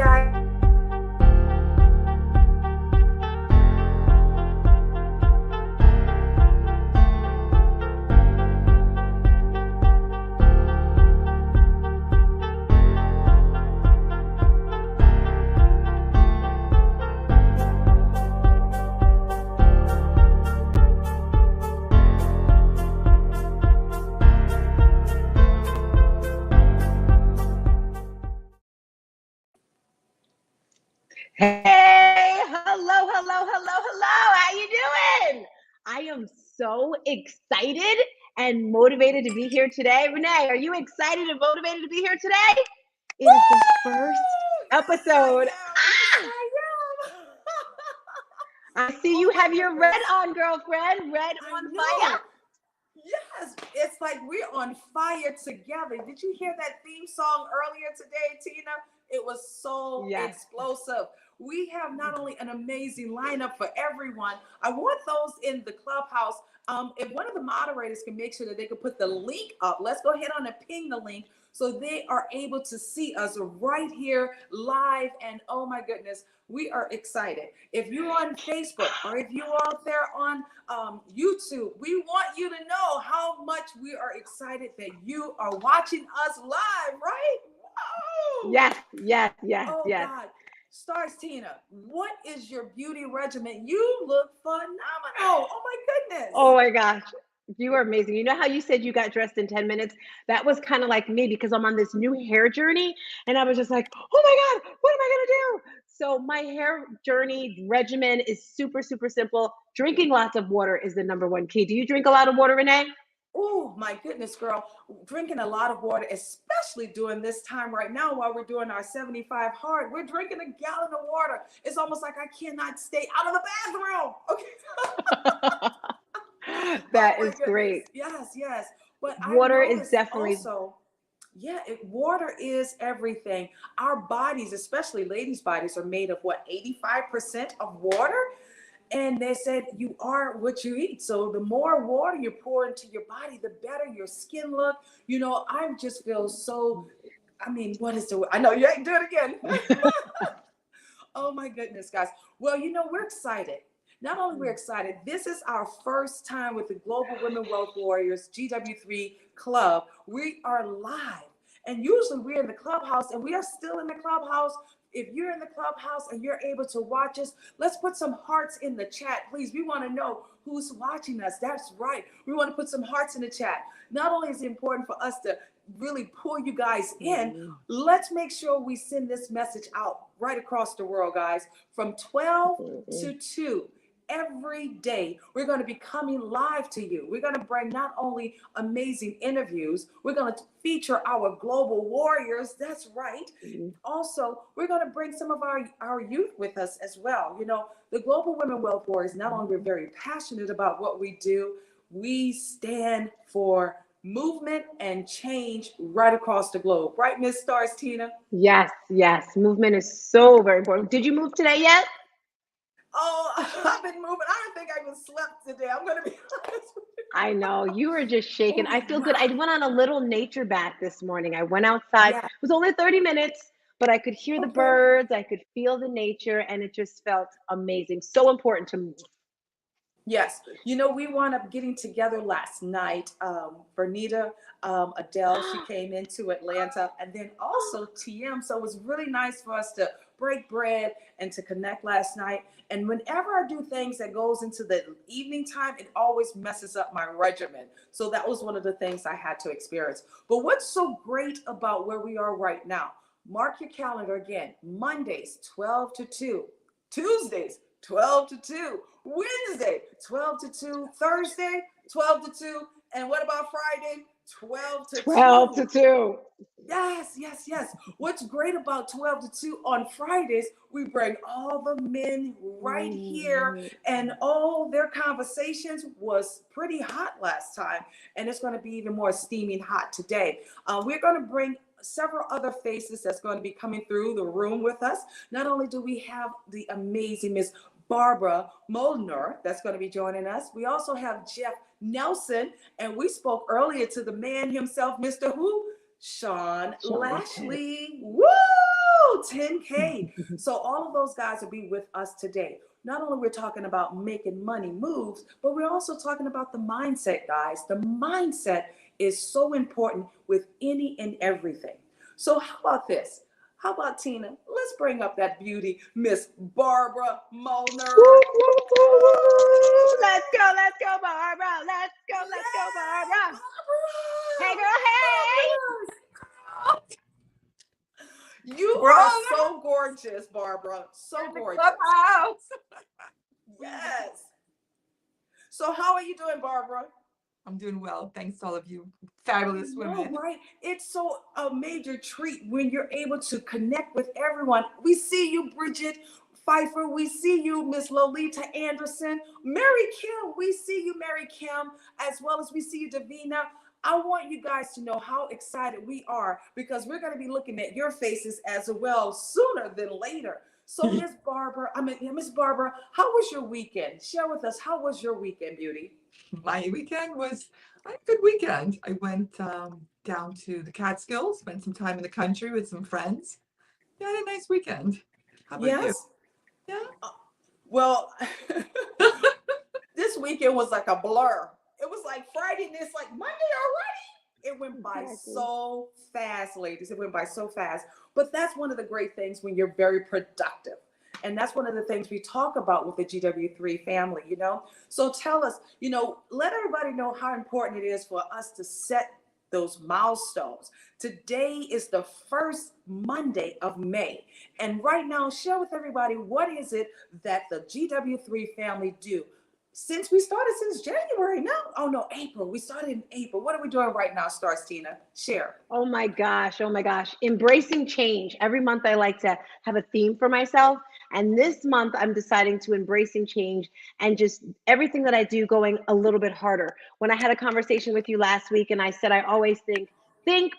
guys. Hey, hello. How you doing? I am so excited and motivated to be here today. Renee, are you excited and motivated to be here today? It is the first episode. Yes, I see you have your red on, girlfriend. Red on fire. Yes, it's like we're on fire together. Did you hear that theme song earlier today, Tina? It was so explosive. We have not only an amazing lineup for everyone. I want those in the Clubhouse. If one of the moderators can make sure that they can put the link up, let's go ahead on and ping the link so they are able to see us right here live. And oh my goodness, we are excited. If you're on Facebook or if you're out there on YouTube, we want you to know how much we are excited that you are watching us live, right? Whoa! Yes. Oh God. Stars Tina, what is your beauty regimen? You look phenomenal. Oh my goodness. Oh my gosh. You are amazing. You know how you said you got dressed in 10 minutes? That was kind of like me because I'm on this new hair journey and I was just like, oh my God, what am I going to do? So my hair journey regimen is super simple. Drinking lots of water is the number one key. Do you drink a lot of water, Renee? Oh my goodness, girl. Drinking a lot of water, especially during this time right now while we're doing our 75 hard. We're drinking a gallon of water. It's almost like I cannot stay out of the bathroom. Okay. That is great. Yes. But Water I is noticed definitely also, water is everything. Our bodies, especially ladies' bodies, are made of what, 85% of water? And they said you are what you eat. So the more water you pour into your body, the better your skin look. You know, I just feel so, what is the, I know you ain't doing it again. Oh my goodness, guys. Well, we're excited. Not only we're excited, this is our first time with the Global Women Wealth Warriors GW3 Club. We are live. And usually we're in the Clubhouse, and we are still in the Clubhouse. If you're in the Clubhouse and you're able to watch us, let's put some hearts in the chat, please. We want to know who's watching us. That's right. We want to put some hearts in the chat. Not only is it important for us to really pull you guys in, let's make sure we send this message out right across the world, guys, from 12 to 2. Every day, we're going to be coming live to you. We're going to bring not only amazing interviews, we're going to feature our global warriors. That's right. Also, we're going to bring some of our youth with us as well. The Global Women Wealth Warriors, not only we're very passionate about what we do, we stand for movement and change right across the globe. Right, Miss Stars Tina? Yes. Movement is so very important. Did you move today yet? Oh, I've been moving. I don't think I even slept today. I'm going to be honest with you. I know. You were just shaking. I feel good. I went on a little nature bath this morning. I went outside. It was only 30 minutes, but I could hear the birds. I could feel the nature, and it just felt amazing. So important to move. Yes. We wound up getting together last night. Bernita, Adele, she came into Atlanta, and then also TM. So it was really nice for us to break bread and to connect last night. And whenever I do things that goes into the evening time, it always messes up my regimen. So that was one of the things I had to experience. But what's so great about where we are right now? Mark your calendar again. Mondays, 12 to 2. Tuesdays, 12 to 2. Wednesday, 12 to 2. Thursday, 12 to 2. And what about Friday? 12 to 2. 12 to 2. Yes. What's great about 12 to 2 on Fridays, we bring all the men right here, and all their conversations was pretty hot last time, and it's going to be even more steaming hot today. We're going to bring several other faces that's going to be coming through the room with us. Not only do we have the amazing Miss Barbara Molnar that's going to be joining us, we also have Jeff Nelson, and we spoke earlier to the man himself, Mr. Who? Sean Lashley. Woo! Woo, 10K. So all of those guys will be with us today. Not only we're talking about making money moves, but we're also talking about the mindset, guys. The mindset is so important with any and everything. So how about this? How about Tina? Let's bring up that beauty, Miss Barbara Molnar. Woo, woo, woo, woo. Let's go, Barbara. Let's go, Barbara. Hey, girl, hey. You are so gorgeous, Barbara. So gorgeous. Clubhouse. Yes. So how are you doing, Barbara? I'm doing well. Thanks to all of you fabulous women. Right? It's so a major treat when you're able to connect with everyone. We see you, Bridget Pfeiffer. We see you, Miss Lolita Anderson. Mary Kim. We see you, Mary Kim, as well as we see you, Davina. I want you guys to know how excited we are because we're going to be looking at your faces as well sooner than later. So, Miss Barbara, how was your weekend? Share with us, how was your weekend, beauty? My weekend was a good weekend. I went down to the Catskills, spent some time in the country with some friends. Yeah, I had a nice weekend. How about you? Yeah. Well, this weekend was like a blur. It was like Friday and it's like Monday already. It went by so fast, ladies. It went by so fast. But that's one of the great things when you're very productive. And that's one of the things we talk about with the GW3 family, you know? So tell us, you know, let everybody know how important it is for us to set those milestones. Today is the first Monday of May. And right now, share with everybody, what is it that the GW3 family do? Since we started since January, no, oh no, April. We started in April. What are we doing right now, Stars Tina? Share. Oh my gosh. Oh my gosh. Embracing change. Every month I like to have a theme for myself. And this month I'm deciding to embracing change and just everything that I do going a little bit harder. When I had a conversation with you last week and I said, I always think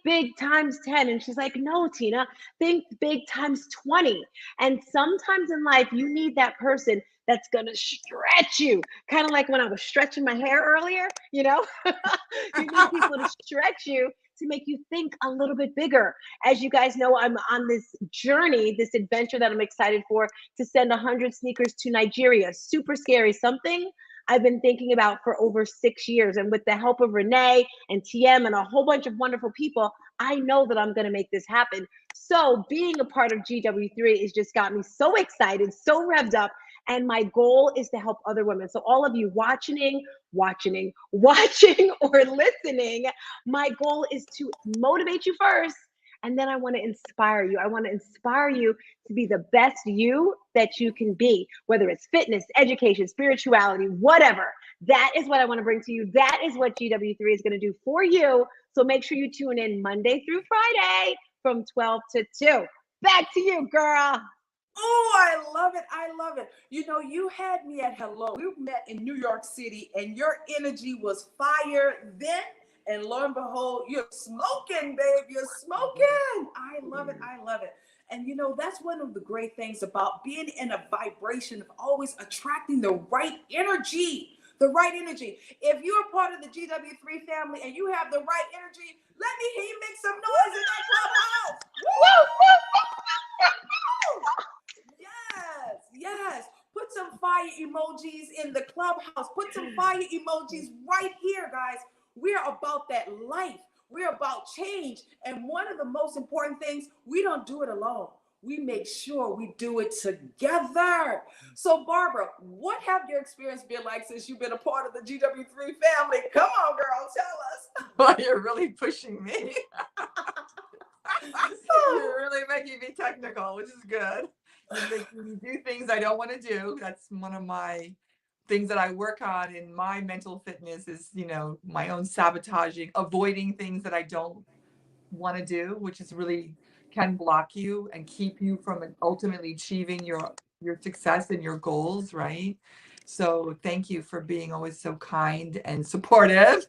big times 10. And she's like, no, Tina, think big times 20. And sometimes in life, you need that person that's going to stretch you. Kind of like when I was stretching my hair earlier, you know, you need people to stretch you to make you think a little bit bigger. As you guys know, I'm on this journey, this adventure that I'm excited for to send 100 sneakers to Nigeria. Super scary, something I've been thinking about for over 6 years. And with the help of Renee and TM and a whole bunch of wonderful people, I know that I'm going to make this happen. So being a part of GW3 has just got me so excited, so revved up. And my goal is to help other women. So all of you watching or listening, my goal is to motivate you first. And then I want to inspire you. I want to inspire you to be the best you that you can be, whether it's fitness, education, spirituality, whatever. That is what I want to bring to you. That is what GW3 is going to do for you. So make sure you tune in Monday through Friday from 12 to 2. Back to you, girl. Oh, I love it. I love it. You know, you had me at hello. We met in New York City and your energy was fire then. And lo and behold, you're smoking, babe. You're smoking. I love it. I love it. And you know, that's one of the great things about being in a vibration of always attracting the right energy. The right energy. If you're part of the GW3 family and you have the right energy, let me hear you make some noise in that clubhouse. Yes, yes. Put some fire emojis in the clubhouse. Put some fire emojis right here, guys. We're about that life. We're about change. And one of the most important things, we don't do it alone. We make sure we do it together. So, Barbara, what have your experience been like since you've been a part of the GW3 family? Come on, girl, tell us. Well, you're really pushing me. You're really making me technical, which is good. You're making me do things I don't want to do. That's one of my things that I work on in my mental fitness is, you know, my own sabotaging, avoiding things that I don't want to do, which is really can block you and keep you from ultimately achieving your success and your goals, right? So thank you for being always so kind and supportive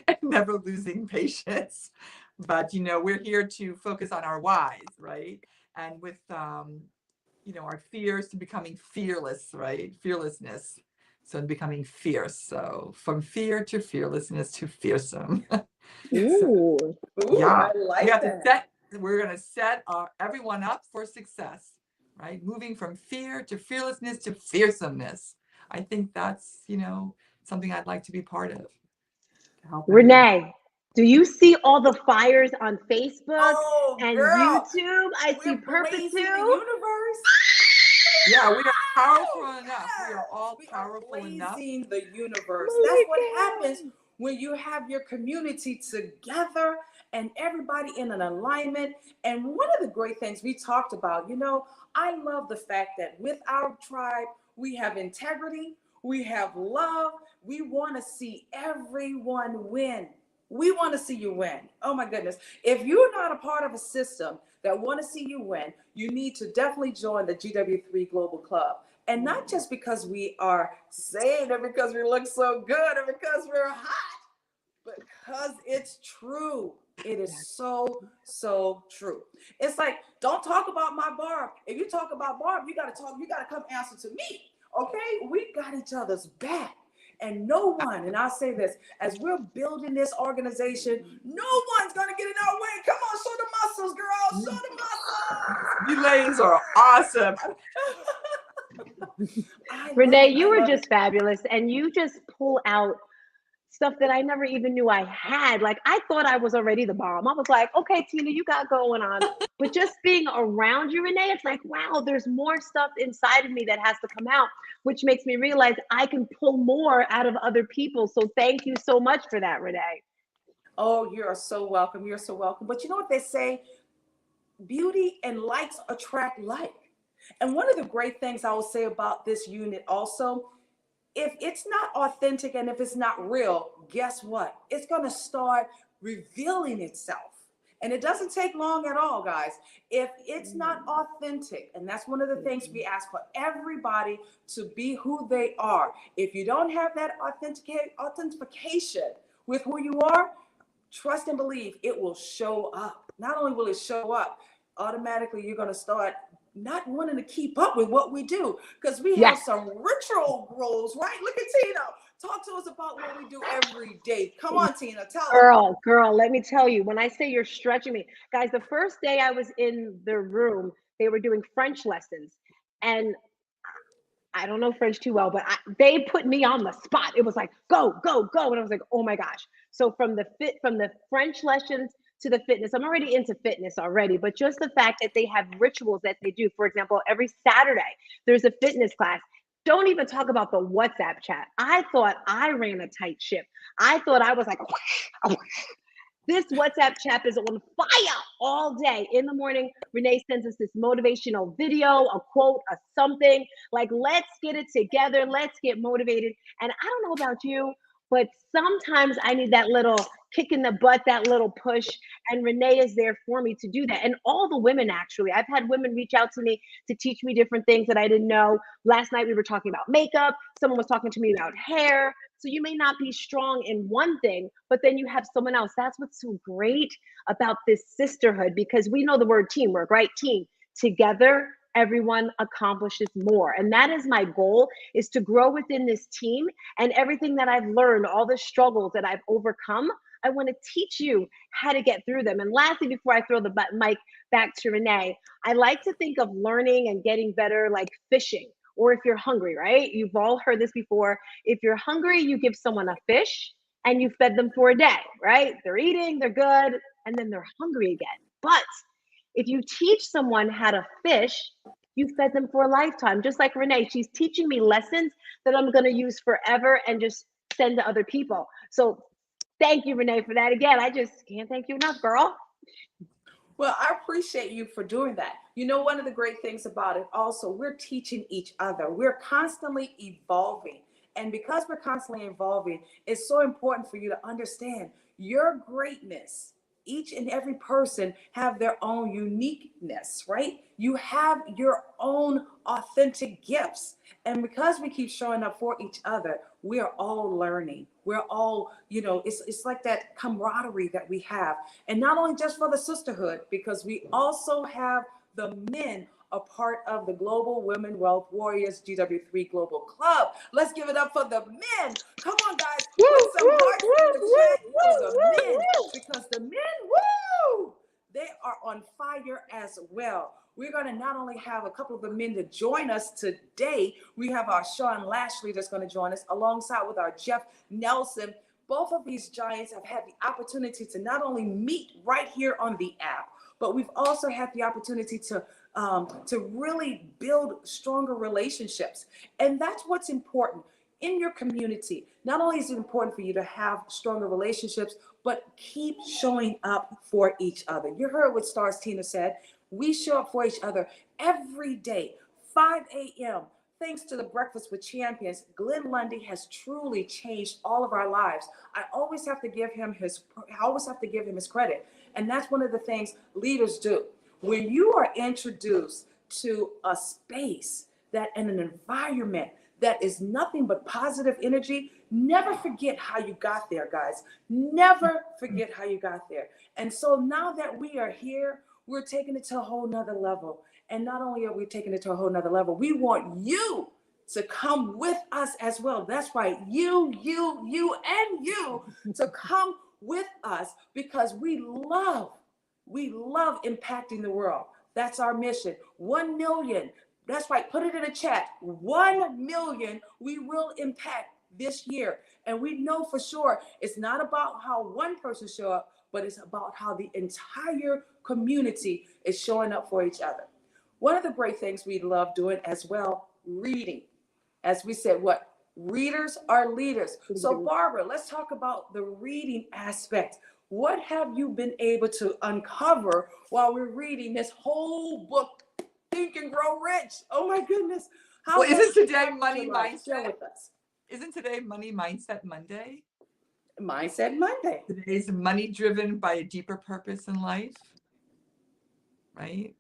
and never losing patience. But, you know, we're here to focus on our whys, right? And with, you know, our fears to becoming fearless, right? Fearlessness. So becoming fierce. So from fear to fearlessness to fearsome. Ooh. Ooh, Yeah, I like we have that. to we're going to set everyone up for success, right? Moving from fear to fearlessness to fearsomeness. I think that's, something I'd like to be part of. To help everyone. Renee, do you see all the fires on Facebook Oh, and girl, YouTube? I see we're blazing the Purpose. universe. Yeah, we are powerful enough. We are all We are powerful enough. blazing the universe. Oh That's my what God. happens when you have your community together and everybody in an alignment. And one of the great things we talked about, I love the fact that with our tribe, we have integrity, we have love, we want to see everyone win. We want to see you win. Oh my goodness. If you're not a part of a system that want to see you win, you need to definitely join the GW3 Global Club. And not just because we are saying it because we look so good or because we're hot, but because it's true. It is so, so true. It's like, don't talk about my Barb. If you talk about Barb, you got to come answer to me. Okay? We got each other's back. And no one, and I'll say this, as we're building this organization, no one's going to get in our way. Come on, show the muscles, girl. Show the muscles. You ladies are awesome. Renee, you were just fabulous, and you just pull out stuff that I never even knew I had. Like, I thought I was already the bomb. I was like, okay, Tina, you got going on. But just being around you, Renee, it's like, wow, there's more stuff inside of me that has to come out, which makes me realize I can pull more out of other people. So thank you so much for that, Renee. Oh, you're so welcome. You're so welcome. But you know what they say? Beauty and likes attract like. And one of the great things I will say about this unit also, if it's not authentic and if it's not real, guess what? It's going to start revealing itself. And it doesn't take long at all, guys. If it's not authentic, and that's one of the things we ask for everybody to be who they are. If you don't have that authentication with who you are, trust and believe it will show up. Not only will it show up, automatically you're going to start not wanting to keep up with what we do because we have some ritual roles, right? Look at Tina. Talk to us about what we do every day. Come on, Tina, tell us. Girl, let me tell you, when I say you're stretching me, guys, the first day I was in the room, they were doing French lessons. And I don't know French too well, but they put me on the spot. It was like, go, go, go. And I was like, oh my gosh. So from the French lessons to the fitness, I'm already into fitness already, but just the fact that they have rituals that they do. For example, every Saturday, there's a fitness class. Don't even talk about the WhatsApp chat. I thought I ran a tight ship. I thought I was like, this WhatsApp chat is on fire all day. In the morning, Renee sends us this motivational video, a quote, a something. Like, let's get it together. Let's get motivated. And I don't know about you, but sometimes I need that little kick in the butt, that little push. And Renee is there for me to do that. And all the women, actually. I've had women reach out to me to teach me different things that I didn't know. Last night, we were talking about makeup. Someone was talking to me about hair. So you may not be strong in one thing, but then you have someone else. That's what's so great about this sisterhood, because we know the word teamwork, right? Team. Together, everyone accomplishes more. And that is my goal, is to grow within this team, and everything that I've learned, all the struggles that I've overcome, I want to teach you how to get through them. And lastly, before I throw the mic back to Renee, I like to think of learning and getting better like fishing. Or if you're hungry, right? You've all heard this before. If you're hungry, you give someone a fish and you fed them for a day, right? They're eating, they're good, and then they're hungry again. But if you teach someone how to fish, you fed them for a lifetime. Just like Renee, she's teaching me lessons that I'm going to use forever and just send to other people. So thank you, Renee, for that. Again, I just can't thank you enough, girl. Well, I appreciate you for doing that. You know, one of the great things about it also, we're teaching each other. We're constantly evolving. And because we're constantly evolving, it's so important for you to understand your greatness. Each and every person have their own uniqueness, right? You have your own authentic gifts. And because we keep showing up for each other, we are all learning. We're all, it's like that camaraderie that we have. And not only just for the sisterhood, because we also have the men a part of the Global Women Wealth Warriors GW3 Global Club. Let's give it up for the men. Come on, guys. Put some hearts in the chat for the men. Because the men, They are on fire as well. We're going to not only have a couple of the men to join us today, we have our Sean Lashley that's going to join us alongside with our Jeff Nelson. Both of these giants have had the opportunity to not only meet right here on the app, but we've also had the opportunity to really build stronger relationships. And that's what's important in your community. Not only is it important for you to have stronger relationships, but keep showing up for each other. You heard what Stars Tina said. We show up for each other every day, 5 a.m. Thanks to the Breakfast with Champions, Glenn Lundy has truly changed all of our lives. I always have to give him his credit. And that's one of the things leaders do. When you are introduced to a space that in an environment that is nothing but positive energy, never forget how you got there, guys. Never forget how you got there. And so now that we are here, we're taking it to a whole nother level. And not only are we taking it to a whole nother level, we want you to come with us as well. That's right, you, and you to come with us, because we love impacting the world. That's our mission. 1 million. That's right. Put it in the chat. 1 million we will impact this year. And we know for sure it's not about how one person show up, but it's about how the entire community is showing up for each other. One of the great things we love doing as well, reading. As we said, what? Readers are leaders. So Barbara, let's talk about the reading aspect. What have you been able to uncover while we're reading this whole book, Think and Grow Rich? Oh my goodness. Well, isn't today Money Mindset? Share with us. Isn't today Money Mindset Monday? Mindset Monday. Today's money driven by a deeper purpose in life, right?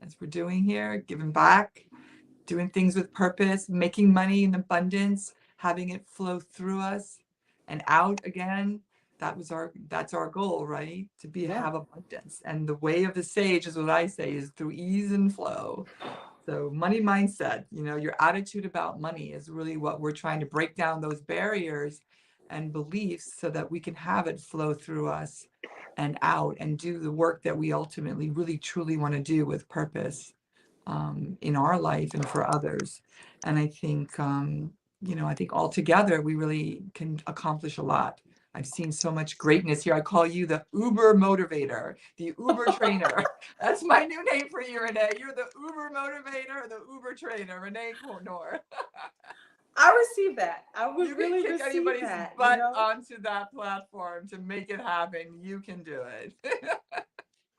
As we're doing here, giving back, doing things with purpose, making money in abundance, having it flow through us and out again. That's our goal, right? To have abundance. And the way of the sage is what I say is through ease and flow. So money mindset, your attitude about money is really what we're trying to break down, those barriers and beliefs, so that we can have it flow through us and out and do the work that we ultimately really truly want to do with purpose in our life and for others. And I think, I think all together we really can accomplish a lot. I've seen so much greatness here. I call you the Uber motivator, the Uber trainer. That's my new name for you, Renee. You're the Uber motivator, the Uber trainer, Renee Kornor. I receive that. I would you really can kick receive anybody's that. butt onto that platform to make it happen. You can do it.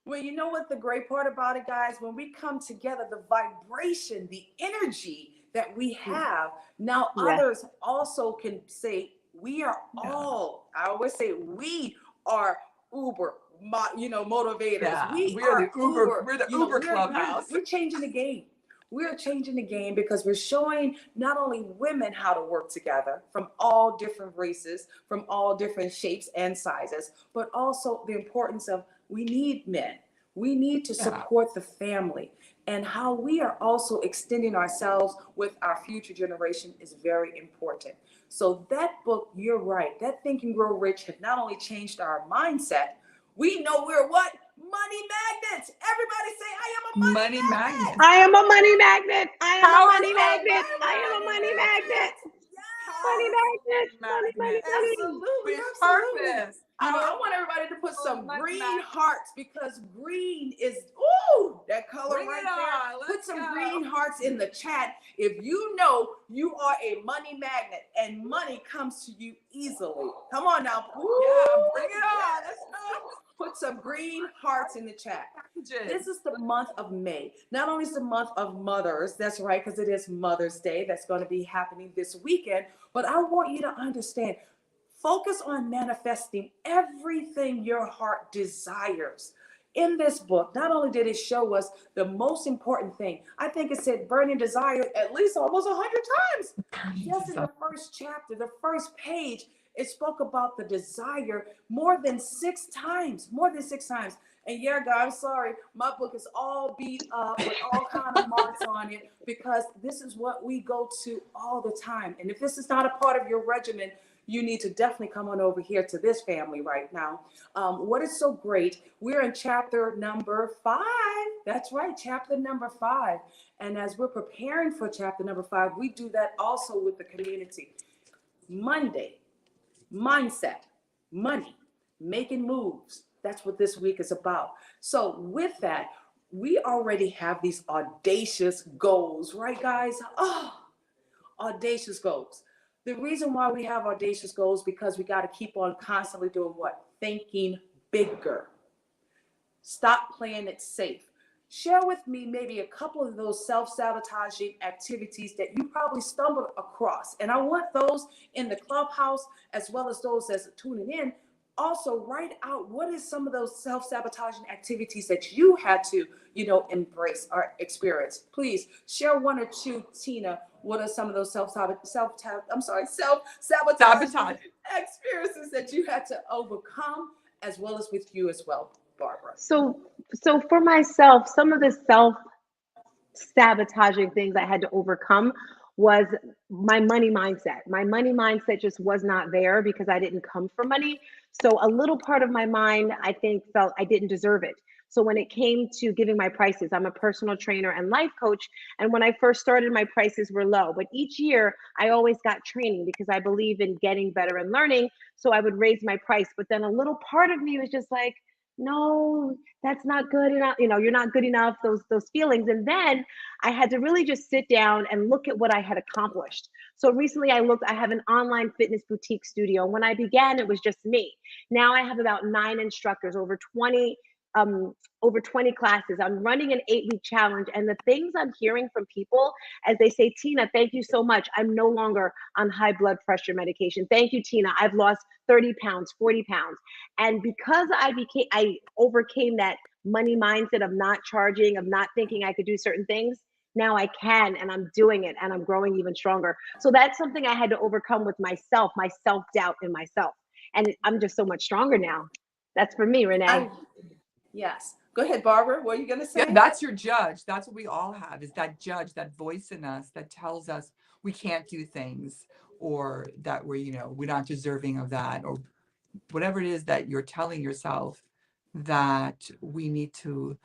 Well, you know what the great part about it, guys? When we come together, the vibration, the energy that we have, now others also can say, we are all, I always say, we are Uber, motivators. Yeah, we are the Uber. We're the Uber Clubhouse. We're changing the game. We're changing the game because we're showing not only women how to work together from all different races, from all different shapes and sizes, but also the importance of we need men. We need to support the family, and how we are also extending ourselves with our future generation is very important. So that book, you're right, that Think and Grow Rich has not only changed our mindset, we know we're what? Money magnets. Everybody say, I am a money magnet. I am a money magnet. I am a money magnet. I am a money magnet. Yes. Money magnet. Absolutely. With purpose. I want everybody to put some green hearts, because green is, that color right there. Put some green hearts in the chat if you know you are a money magnet and money comes to you easily. Come on now. Bring it on. Let's go. Put some green hearts in the chat. This is the month of May. Not only is the month of mothers, that's right, because it is Mother's Day. That's going to be happening this weekend. But I want you to understand, focus on manifesting everything your heart desires. In this book, not only did it show us the most important thing, I think it said burning desire at least almost 100 times. Just in the first chapter, the first page, it spoke about the desire more than 6 times. And God, I'm sorry, my book is all beat up with all kind of marks on it, because this is what we go to all the time. And if this is not a part of your regimen, you need to definitely come on over here to this family right now. What is so great, we're in chapter number 5. That's right, chapter number 5. And as we're preparing for chapter number 5, we do that also with the community. Monday, mindset, money, making moves. That's what this week is about. So with that, we already have these audacious goals, right, guys? Oh, audacious goals. The reason why we have audacious goals because we got to keep on constantly doing what? Thinking bigger. Stop playing it safe. Share with me maybe a couple of those self-sabotaging activities that you probably stumbled across. And I want those in the clubhouse as well as those that's tuning in. Also, write out what is some of those self-sabotaging activities that you had to, embrace or experience. Please share one or two, Tina. What are some of those self-sabotaging Sabotage. experiences that you had to overcome, as well as with you as well, Barbara? So for myself, some of the self-sabotaging things I had to overcome was my money mindset. My money mindset just was not there because I didn't come from money. So a little part of my mind, I think, felt I didn't deserve it. So when it came to giving my prices, I'm a personal trainer and life coach. And when I first started, my prices were low. But each year, I always got training because I believe in getting better and learning. So I would raise my price. But then a little part of me was just like, no, that's not good enough. You're not good enough, those feelings. And then I had to really just sit down and look at what I had accomplished. So recently I have an online fitness boutique studio. When I began, it was just me. Now I have about 9 instructors, um, over 20 classes. I'm running an 8-week challenge. And the things I'm hearing from people as they say, Tina, thank you so much. I'm no longer on high blood pressure medication. Thank you, Tina. I've lost 30 pounds, 40 pounds. And because I overcame that money mindset of not charging, of not thinking I could do certain things, now I can, and I'm doing it, and I'm growing even stronger. So that's something I had to overcome with myself, my self-doubt in myself. And I'm just so much stronger now. That's for me, Renee. Yes. Go ahead, Barbara. What are you going to Yeah, say? that's your judge. That's what we all have, is that judge, that voice in us that tells us we can't do things, or that we're not deserving of that, or whatever it is that you're telling yourself that we need to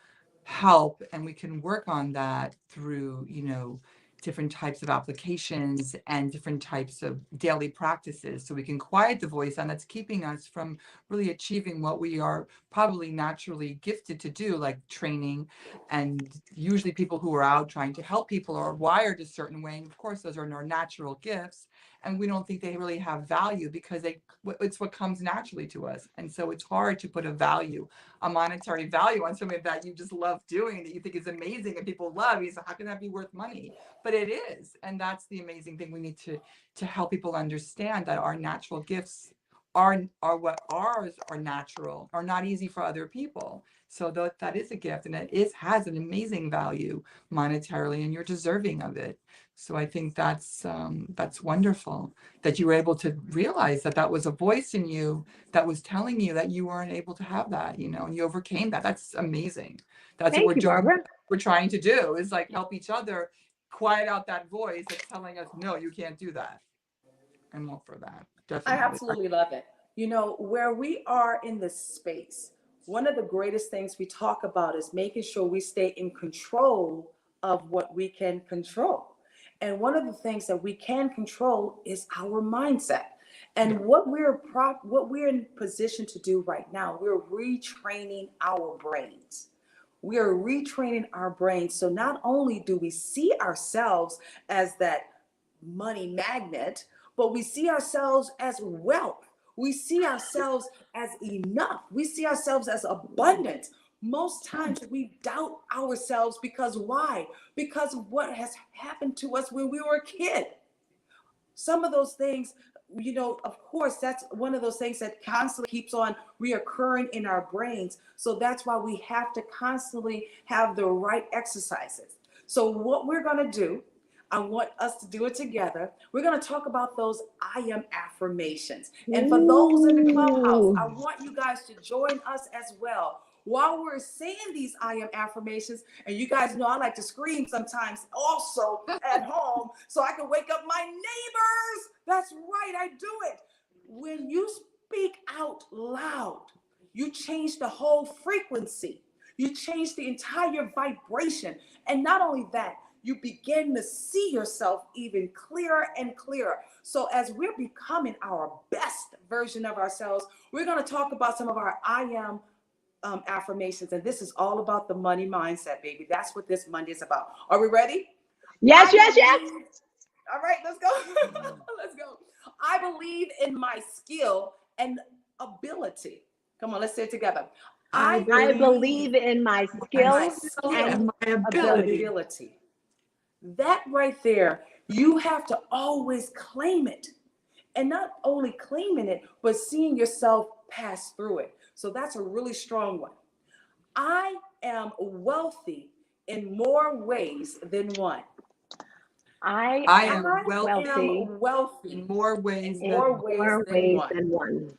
help. And we can work on that through, different types of applications and different types of daily practices. So we can quiet the voice and that's keeping us from really achieving what we are probably naturally gifted to do, like training. And usually people who are out trying to help people are wired a certain way. And of course, those are our natural gifts. And we don't think they really have value because it's what comes naturally to us. And so it's hard to put a monetary value on something that you just love doing, that you think is amazing and people love. You say, how can that be worth money? But it is. And that's the amazing thing. We need to help people understand that our natural gifts are what ours are natural, are not easy for other people. So that is a gift, and has an amazing value monetarily, and you're deserving of it. So I think that's wonderful that you were able to realize that was a voice in you that was telling you that you weren't able to have that, and you overcame that. That's amazing. That's what Thank we're you, doing. Barbara. We're trying to do is like help each other quiet out that voice that's telling us, no, you can't do that. I'm all for that. I Definitely. absolutely love it. Where we are in this space, one of the greatest things we talk about is making sure we stay in control of what we can control. And one of the things that we can control is our mindset. And what we're in position to do right now, we're retraining our brains. We are retraining our brains. So not only do we see ourselves as that money magnet, but we see ourselves as wealth. We see ourselves as enough. We see ourselves as abundant. Most times we doubt ourselves because why? Because of what has happened to us when we were a kid. Some of those things, of course, that's one of those things that constantly keeps on reoccurring in our brains. So that's why we have to constantly have the right exercises. So what we're going to do, I want us to do it together. We're going to talk about those I am affirmations. And for those in the clubhouse, Ooh. I want you guys to join us as well. While we're saying these I am affirmations, and you guys know I like to scream sometimes also at home so I can wake up my neighbors. That's right, I do it. When you speak out loud, you change the whole frequency. You change the entire vibration. And not only that, you begin to see yourself even clearer and clearer. So as we're becoming our best version of ourselves, we're going to talk about some of our I am affirmations. And this is all about the money mindset, baby. That's what this Monday is about. Are we ready? Yes, yes. All right, let's go. Let's go. I believe in my skill and ability. Come on, let's say it together. I believe in my skills and my ability. That right there, you have to always claim it. And not only claiming it, but seeing yourself pass through it. So that's a really strong one. I am wealthy in more ways than one. I am wealthy in more ways than one.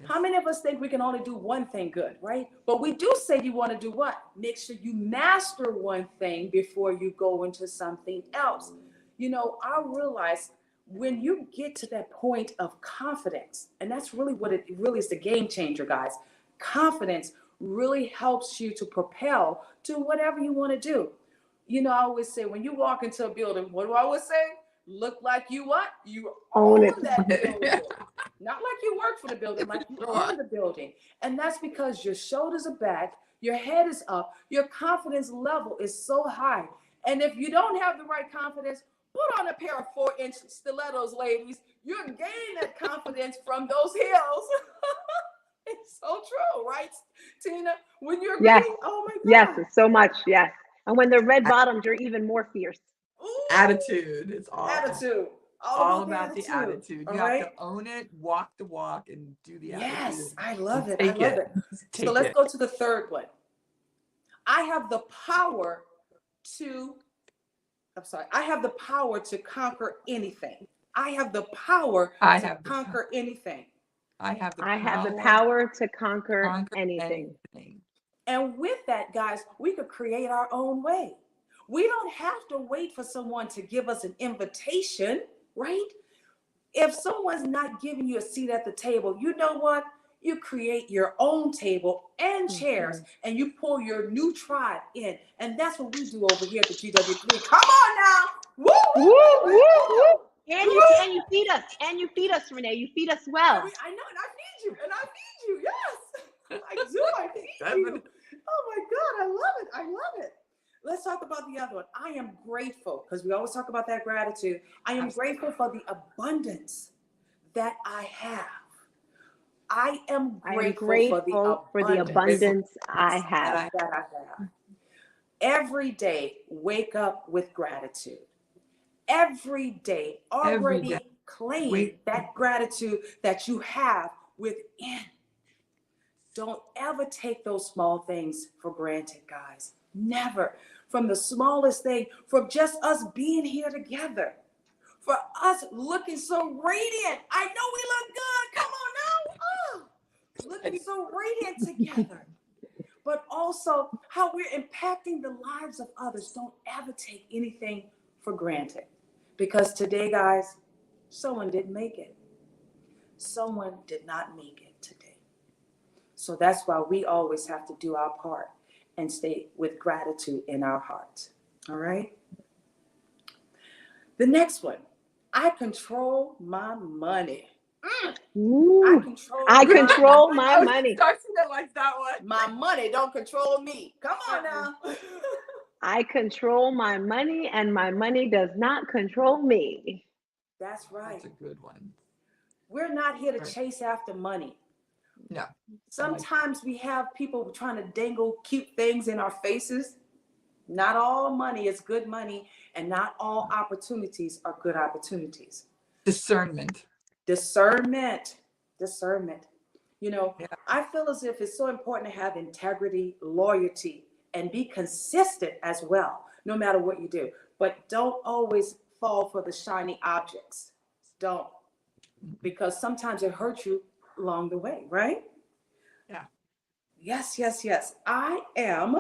How many of us think we can only do one thing good, right? But we do say you want to do what? Make sure you master one thing before you go into something else. You know, I realize when you get to that point of confidence, and that's really what it really is, the game changer, guys. Confidence really helps you to propel to whatever you want to do. You know, I always say when you walk into a building, what do I always say? Look like you what? You own that building. Not like you work for the building, like you own the building. And that's because your shoulders are back, your head is up, your confidence level is so high. And if you don't have the right confidence, put on a pair of 4-inch stilettos, ladies. You're gaining that confidence from those heels. It's so true, right, Tina? When you're reading, oh my God. Yes, so much, yes. And when they're red bottomed, you're even more fierce. Ooh, attitude. It's all about the attitude. You have to own it, walk the walk, and do the attitude. Yes, I love it. I love it. So let's go to the third one. I have the power to conquer anything. I have the power to conquer anything. I have the power to conquer anything. And with that, guys, we could create our own way. We don't have to wait for someone to give us an invitation, right? If someone's not giving you a seat at the table, you know what? You create your own table and chairs, and you pull your new tribe in. And that's what we do over here at the GW3. Come on now. Woo, woo, woo, woo, woo. And you feed us. And you feed us, Renee. You feed us well. I know, and I feed you. Yes. I do. I feed you. Oh my God. I love it. I love it. Let's talk about the other one. I am grateful, because we always talk about that gratitude. I am grateful for the abundance that I have. I am grateful for the abundance I have. Every day, wake up with gratitude. Every day, already claim that gratitude that you have within. Don't ever take those small things for granted, guys. Never. From the smallest thing, from just us being here together, for us looking so radiant. I know we look good. Come on now. Oh, looking so radiant together. But also how we're impacting the lives of others. Don't ever take anything for granted. Because today, guys, someone didn't make it. Someone did not make it today. So that's why we always have to do our part and stay with gratitude in our hearts. All right? The next one, I control my money. I control my money. Like that one. My money don't control me. Come on now. I control my money, and my money does not control me. That's right. That's a good one. We're not here to chase after money. No. Sometimes we have people trying to dangle cute things in our faces. Not all money is good money, and not all opportunities are good opportunities. Discernment. You know, I feel as if it's so important to have integrity, loyalty, and be consistent as well, no matter what you do. But don't always fall for the shiny objects. Don't. Because sometimes it hurts you along the way, right? Yeah. Yes. I am.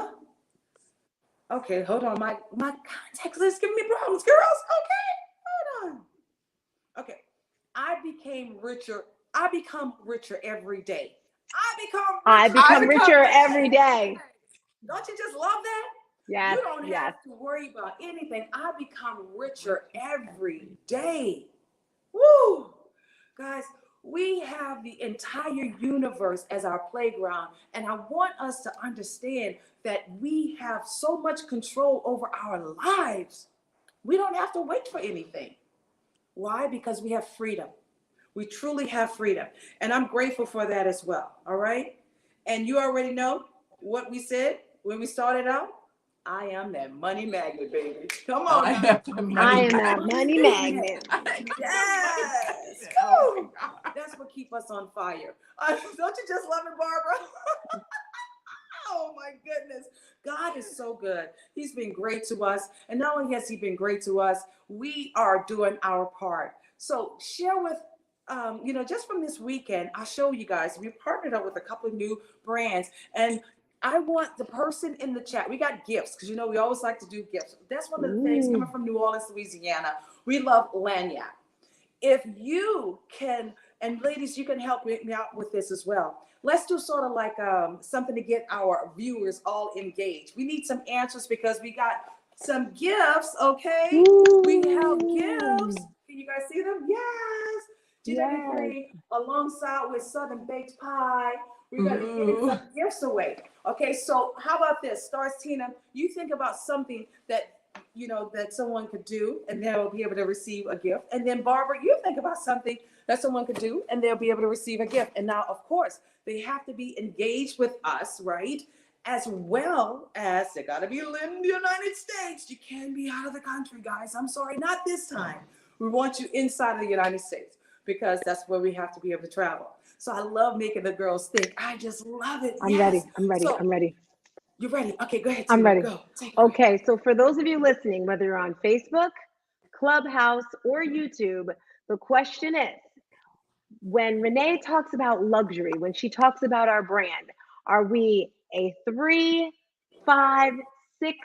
Okay, hold on. My contact list giving me problems, girls. Okay, hold on. Okay. I became richer. I become richer every day. I become richer richer. every day. Don't you just love that? Yes, You don't yes. have to worry about anything. I become richer every day. Woo! Guys, we have the entire universe as our playground, and I want us to understand that we have so much control over our lives. We don't have to wait for anything. Why? Because we have freedom. We truly have freedom. And I'm grateful for that as well. All right. And you already know what we said when we started out. I am that money magnet, baby. Come on. I Now. am the I money am that money magnet. Yes. Oh Woo! That's what keeps us on fire. Don't you just love it, Barbara? Oh my goodness. God is so good. He's been great to us. And not only has he been great to us, we are doing our part. So share with, just from this weekend, I'll show you guys, we partnered up with a couple of new brands. And I want the person in the chat, we got gifts, because we always like to do gifts. That's one of the things coming from New Orleans, Louisiana. We love lanyard. If you can, and ladies, you can help me out with this as well. Let's do sort of like something to get our viewers all engaged. We need some answers because we got some gifts, okay? We have gifts. Can you guys see them? Yes. GW3 alongside with Southern Baked Pie. We're going to be giving some gifts away. Okay, so how about this? Stars Tina, you think about something that that someone could do and they'll be able to receive a gift. And then Barbara, you think about something that someone could do and they'll be able to receive a gift. And now, of course, they have to be engaged with us, right? As well as they got to be in the United States. You can't be out of the country, guys. I'm sorry, not this time. We want you inside of the United States because that's where we have to be able to travel. So I love making the girls think. I just love it. I'm ready. I'm ready. I'm ready. You're ready. Okay, go ahead. I'm ready. Go. Okay, so for those of you listening, whether you're on Facebook, Clubhouse, or YouTube, the question is, when Renee talks about luxury, when she talks about our brand, are we a 3, 5, 6,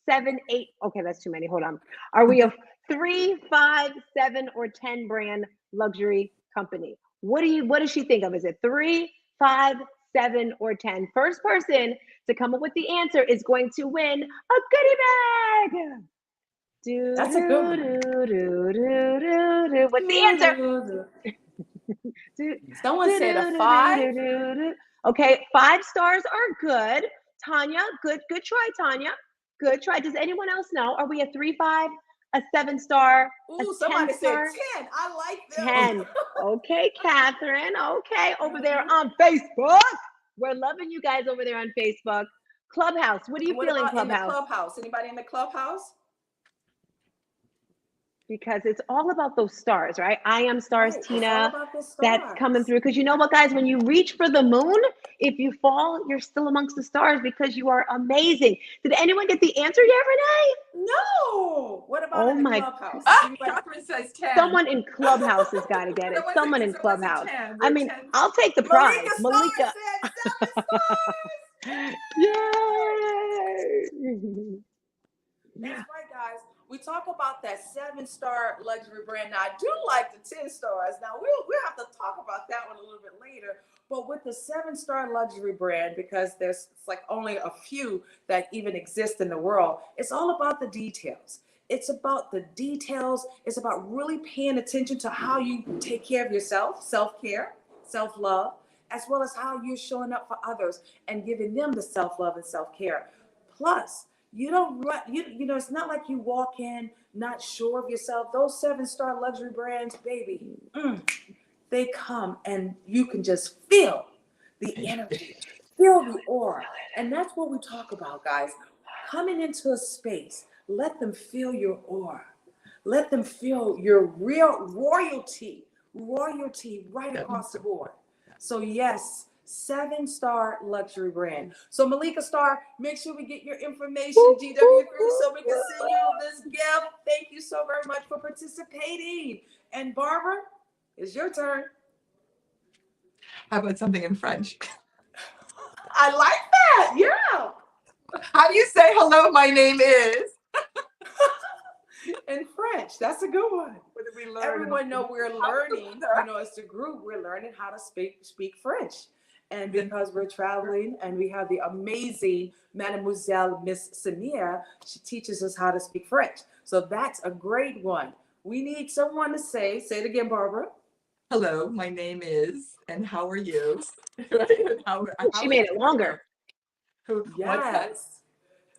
7, 8? Okay, that's too many. Hold on. Are we a 3, 5, 7, or 10 brand luxury company? What does she think of? Is it 3, 5, 7, or 10? First person to come up with the answer is going to win a goodie bag. That's a good one. What's the answer? Someone said a 5. Okay, 5 stars are good. Tanya, good try, Tanya. Good try. Does anyone else know? Are we a 3, 5, a 7-star? Ooh, somebody said 10. I like them. 10. Okay, Catherine. Okay, over there on Facebook. We're loving you guys over there on Facebook. Clubhouse. What are you feeling, Clubhouse? In the Clubhouse? Anybody in the Clubhouse? Because it's all about those stars, right? I am stars, right, Tina. That's coming through. Because you know what, guys? When you reach for the moon, if you fall, you're still amongst the stars because you are amazing. Did anyone get the answer yet, Renee? No. What about in the Clubhouse? Catherine says 10. Someone in Clubhouse has got to get it. Someone in Clubhouse. I mean, I'll take the prize. Malika. Said 7 stars. Yay! That's right, guys. We talk about that 7-star luxury brand. Now, I do like the 10 stars. Now, we'll have to talk about that one a little bit later. But with the 7-star luxury brand, because it's like only a few that even exist in the world, it's all about the details. It's about the details. It's about really paying attention to how you take care of yourself, self-care, self-love, as well as how you're showing up for others and giving them the self-love and self-care. Plus, you don't run, it's not like you walk in not sure of yourself. Those 7-star luxury brands, baby, they come and you can just feel the energy, feel the aura. And that's what we talk about, guys. Coming into a space, let them feel your aura. Let them feel your real royalty right across the board. So yes, 7-star luxury brand. So Malika Star, make sure we get your information, GW3, so we can send you this gift. Thank you so very much for participating. And Barbara, it's your turn. How about something in French? I like that. Yeah. How do you say hello? My name is. And French. That's a good one. What did we learn? Everyone know we're learning, as a group, we're learning how to speak French. And because we're traveling and we have the amazing Mademoiselle Miss Samia, she teaches us how to speak French. So that's a great one. We need someone to say it again, Barbara. Hello, my name is, and how are you? She made it longer. What's that? Yes.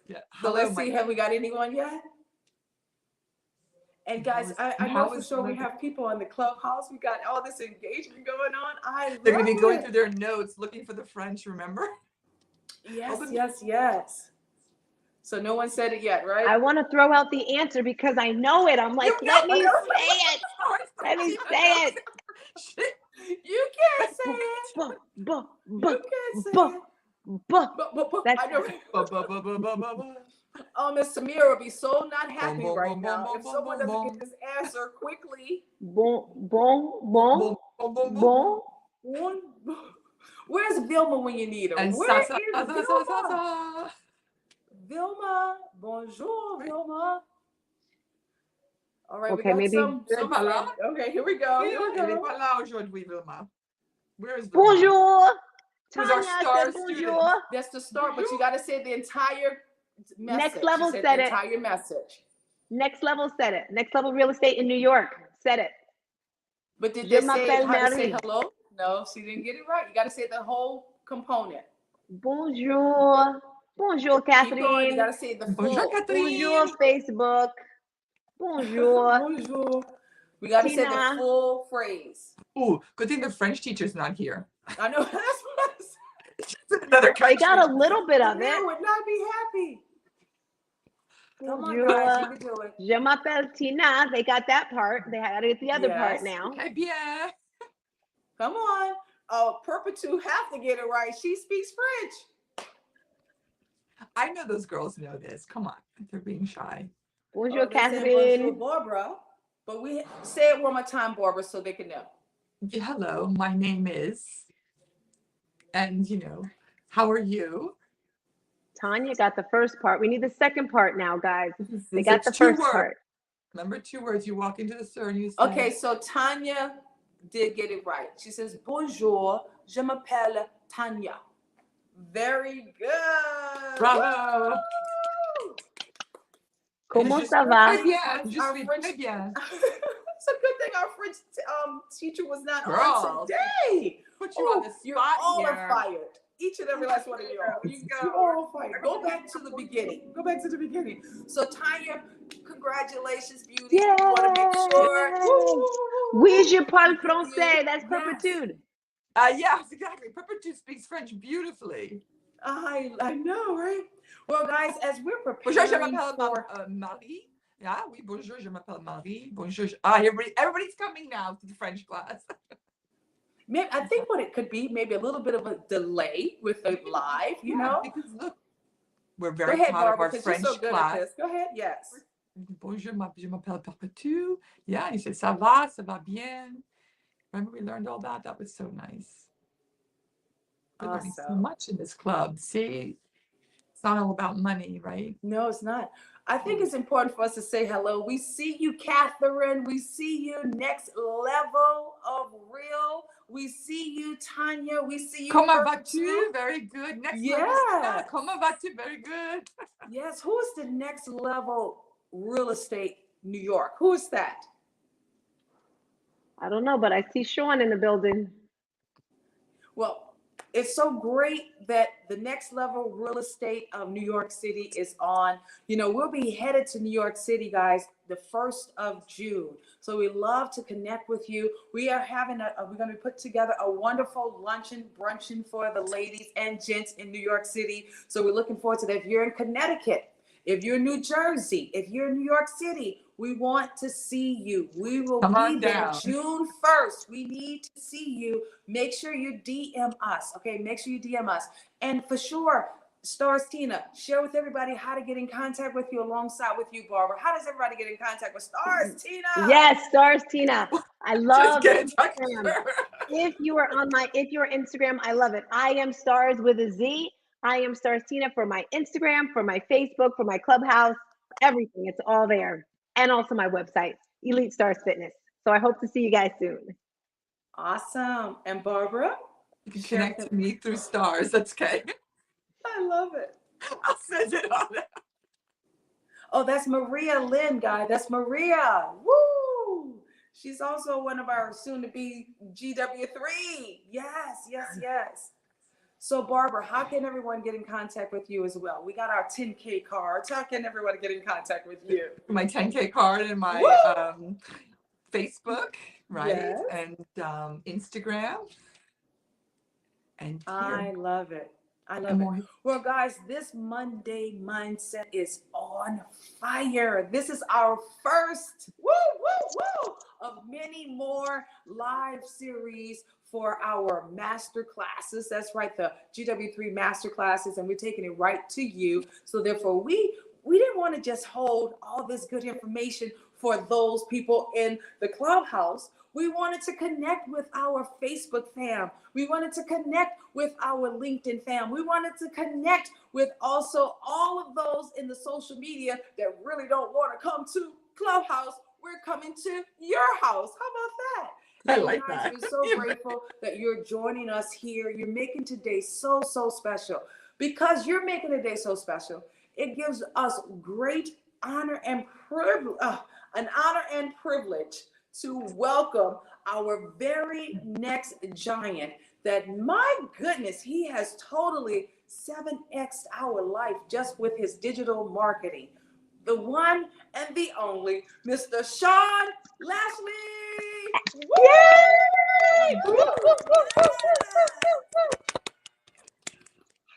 Yeah. So Hello, let's see, have we got anyone yet? And guys, I know for sure we have people on the Clubhouse. We got all this engagement going on. They're going to be going through their notes looking for the French, remember? Yes. So no one said it yet, right? I want to throw out the answer because I know it. I'm like, let me say it. Let me say it. You can't say it. You can't say it. I know. Oh, Miss Samira will be so not happy right now if someone doesn't get this answer quickly. Bon. Where's Vilma when you need her? And Where is Vilma? Vilma, bonjour, Vilma. All right, okay, we got maybe. some okay, here we go. Elle n'est pas là aujourd'hui, Vilma. Where is Vilma? Bonjour. Who's our star bonjour. That's the start, but you got to say the entire message. Next level said said the it. Entire message. Next level said it. Next level real estate in New York said it. But did they say how to say hello? No, she didn't get it right. You got to say the whole component. Bonjour. Bonjour, Catherine. Keep going. You got to say the full. Bonjour, Catherine. Bonjour, Facebook. Bonjour. Bonjour. We got to say the full phrase. Oh, good thing the French teacher's not here. I know. That's what I said. Another country. They got a little bit of it. They would not be happy. Bonjour. Come on, guys, you can do it. Je m'appelle Tina. They got that part. They had to get the other part now. Eh bien. Come on. Oh, Perpetu have to get it right. She speaks French. I know those girls know this. Come on. They're being shy. Bonjour, Catherine. Bonjour, Barbara. But we say it one more time, Barbara, so they can know. Yeah, hello, my name is, and how are you? Tanya got the first part. We need the second part now, guys. They got the first part. Remember 2 words. You walk into the store and you say. Okay, so Tanya did get it right. She says, bonjour, je m'appelle Tanya. Very good. Bravo. Comment ça va? Très bien. It's a good thing our French teacher was not on today. Put you on the spot. You're all fired. Each and every last one of you. You're all fired. Go back to the beginning. So Tanya, congratulations, beauty. Yay! You want to make sure. Oui, je parle français. That's Perpetude. Yes, exactly. Perpetude speaks French beautifully. I know, right? Well, guys, as we're preparing bonjour, je m'appelle Marie. Yeah, oui, bonjour, je m'appelle Marie. Bonjour. Everybody's coming now to the French class. Maybe, I think what it could be, maybe a little bit of a delay with the live, Because look, we're very proud of our French class. Go ahead, yes. Bonjour, je m'appelle Perpetude. Yeah, you said ça va bien. Remember we learned all that? That was so nice. We're learning so much in this club. See, it's not all about money, right? No, it's not. I think it's important for us to say hello. We see you, Catherine. We see you, next level of real. We see you, Tanya. We see you. Comment vas-tu? Very good. Next level. Comment vas-tu? Very good. Yes. Who is the next level real estate New York? Who is that? I don't know, but I see Sean in the building. Well, it's so great that the next level real estate of New York City is on. We'll be headed to New York City, guys, the 1st of June. So we love to connect with you. We are we're going to put together a wonderful luncheon, bruncheon for the ladies and gents in New York City. So we're looking forward to that. If you're in Connecticut, if you're in New Jersey, if you're in New York City, we want to see you. We will be there June 1st. We need to see you. Make sure you DM us, okay? Make sure you DM us. And for sure, Stars Tina, share with everybody how to get in contact with you alongside with you, Barbara. How does everybody get in contact with Stars Tina? Yes, Stars Tina. I love Instagram. If you're Instagram, I love it. I am Stars with a Z. I am Stars Tina for my Instagram, for my Facebook, for my Clubhouse, everything. It's all there. and also my website, Elite Stars Fitness. So I hope to see you guys soon. Awesome. And Barbara? You can connect to me through stars. That's okay. I love it. I'll send it on. Oh, that's Maria Lynn, guy. That's Maria. Woo! She's also one of our soon-to-be GW3. Yes, yes, yes. So, Barbara, how can everyone get in contact with you as well? We got our 10K cards. How can everyone get in contact with you? My 10K card and my Facebook, right? Yes. And Instagram. And I love it. I love it. Well, guys, this Monday mindset is on fire. This is our first of many more live series for our master classes. That's right, the GW3 master classes, and we're taking it right to you. So therefore, we didn't want to just hold all this good information for those people in the clubhouse. We wanted to connect with our Facebook fam. We wanted to connect with our LinkedIn fam. We wanted to connect with also all of those in the social media that really don't want to come to Clubhouse. We're coming to your house. How about that? I like that. We're so grateful that you're joining us here. You're making today so, so special. Because you're making the day so special, it gives us great honor and privilege, an honor and privilege to welcome our very next giant that, my goodness, he has totally 7x'd our life just with his digital marketing. The one and the only, Mr. Sean Lashley. Yay!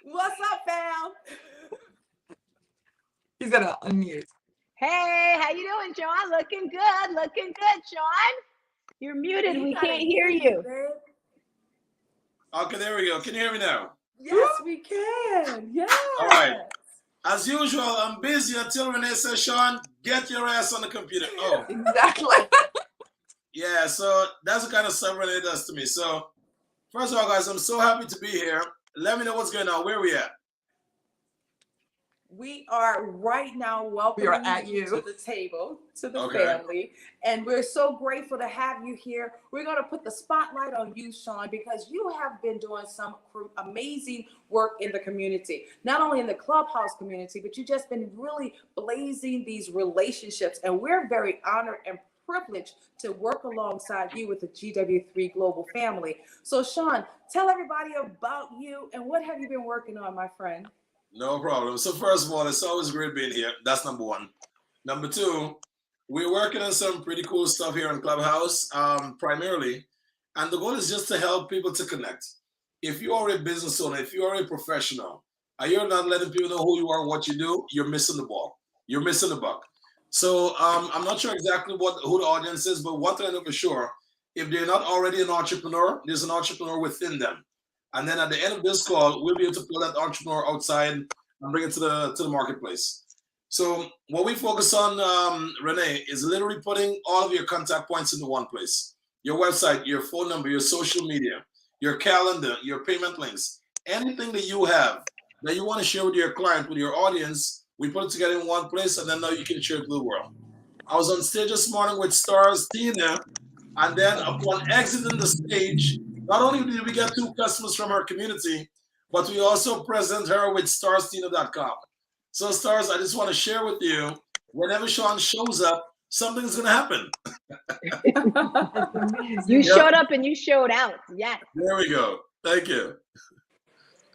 What's up, fam? He's gonna unmute. Hey, how you doing, Sean? Looking good, Sean. You're muted. We can't hear you. Okay, there we go. Can you hear me now? Yes, we can. Yes. All right. As usual, I'm busy until Renee says, Sean, get your ass on the computer. Oh, exactly. Yeah, so that's the kind of stuff Renee does to me. So, first of all, guys, I'm so happy to be here. Let me know what's going on. Where are we at? We are right now welcoming you to the table, to the family, and we're so grateful to have you here. We're going to put the spotlight on you, Sean, because you have been doing some amazing work in the community, not only in the Clubhouse community, but you've just been really blazing these relationships, and we're very honored and privileged to work alongside you with the GW3 Global family. So, Sean, tell everybody about you and what have you been working on, my friend? No problem. So first of all, it's always great being here. That's number one. Number two, we're working on some pretty cool stuff here in Clubhouse, primarily. And the goal is just to help people to connect. If you are a business owner, if you are a professional, and you're not letting people know who you are and what you do, you're missing the ball. You're missing the buck. So I'm not sure exactly who the audience is, but one thing I know for sure, if they're not already an entrepreneur, there's an entrepreneur within them. And then at the end of this call, we'll be able to pull that entrepreneur outside and bring it to the marketplace. So what we focus on, Renee, is literally putting all of your contact points into one place. Your website, your phone number, your social media, your calendar, your payment links, anything that you have that you want to share with your client, with your audience, we put it together in one place, and then now you can share it with the world. I was on stage this morning with Stars Tina, and then upon exiting the stage, not only did we get 2 customers from our community, but we also present her with starstina.com. So Stars, I just want to share with you, whenever Sean shows up, something's going to happen. You showed up and you showed out. Yes. There we go. Thank you.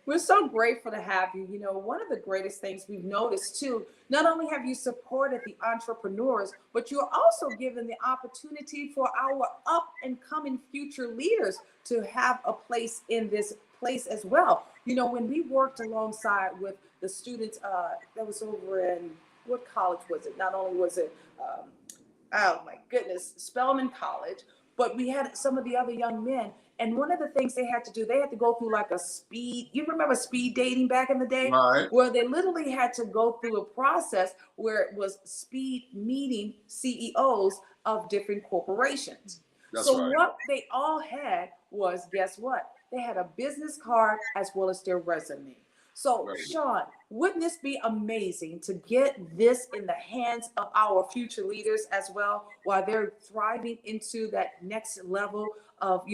We're so grateful to have you. You know, one of the greatest things we've noticed too, not only have you supported the entrepreneurs, but you're also given the opportunity for our up and coming future leaders to have a place in this place as well. You know, when we worked alongside with the students that was over in, what college was it? Not only was it, oh my goodness, Spelman College, but we had some of the other young men. And one of the things they had to do, they had to go through like a speed, you remember speed dating back in the day? Right. Where they literally had to go through a process where it was speed meeting CEOs of different corporations. That's so right. What they all had was, guess what? They had a business card as well as their resume. So, Right. Sean, wouldn't this be amazing to get this in the hands of our future leaders as well, while they're thriving into that next level of,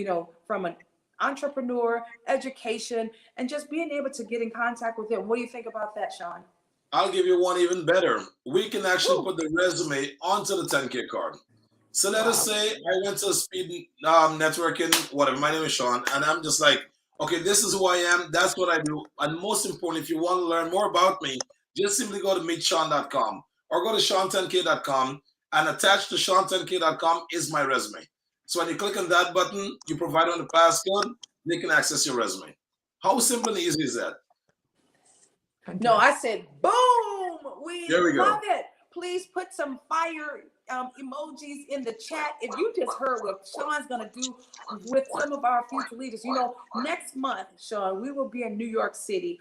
from an entrepreneur, education, and just being able to get in contact with them? What do you think about that, Sean? I'll give you one even better. We can actually Woo. put the resume onto the 10K card. So let us Wow. say I went to speed networking, whatever. My name is Sean, and I'm just like, okay, this is who I am. That's what I do. And most importantly, if you want to learn more about me, just simply go to meetshawn.com or go to sean10k.com, and attached to sean10k.com is my resume. So when you click on that button, you provide them the passcode, they can access your resume. How simple and easy is that? No, I said, boom. We There we go. love it. Please put some fire emojis in the chat. If you just heard what Sean's going to do with some of our future leaders, next month, Sean, we will be in New York City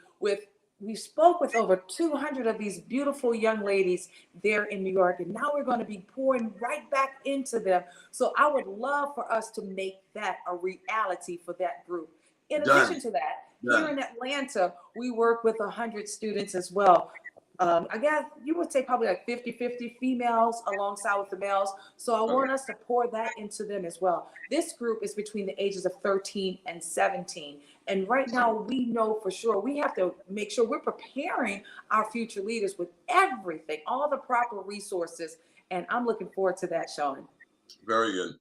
we spoke with over 200 of these beautiful young ladies there in New York, and now we're going to be pouring right back into them. So I would love for us to make that a reality for that group. In addition to that, here in Atlanta, we work with 100 students as well. I guess you would say probably like 50-50 females alongside with the males. So I want us to pour that into them as well. This group is between the ages of 13 and 17. And right now we know for sure we have to make sure we're preparing our future leaders with everything, all the proper resources. And I'm looking forward to that, Sean. Very good.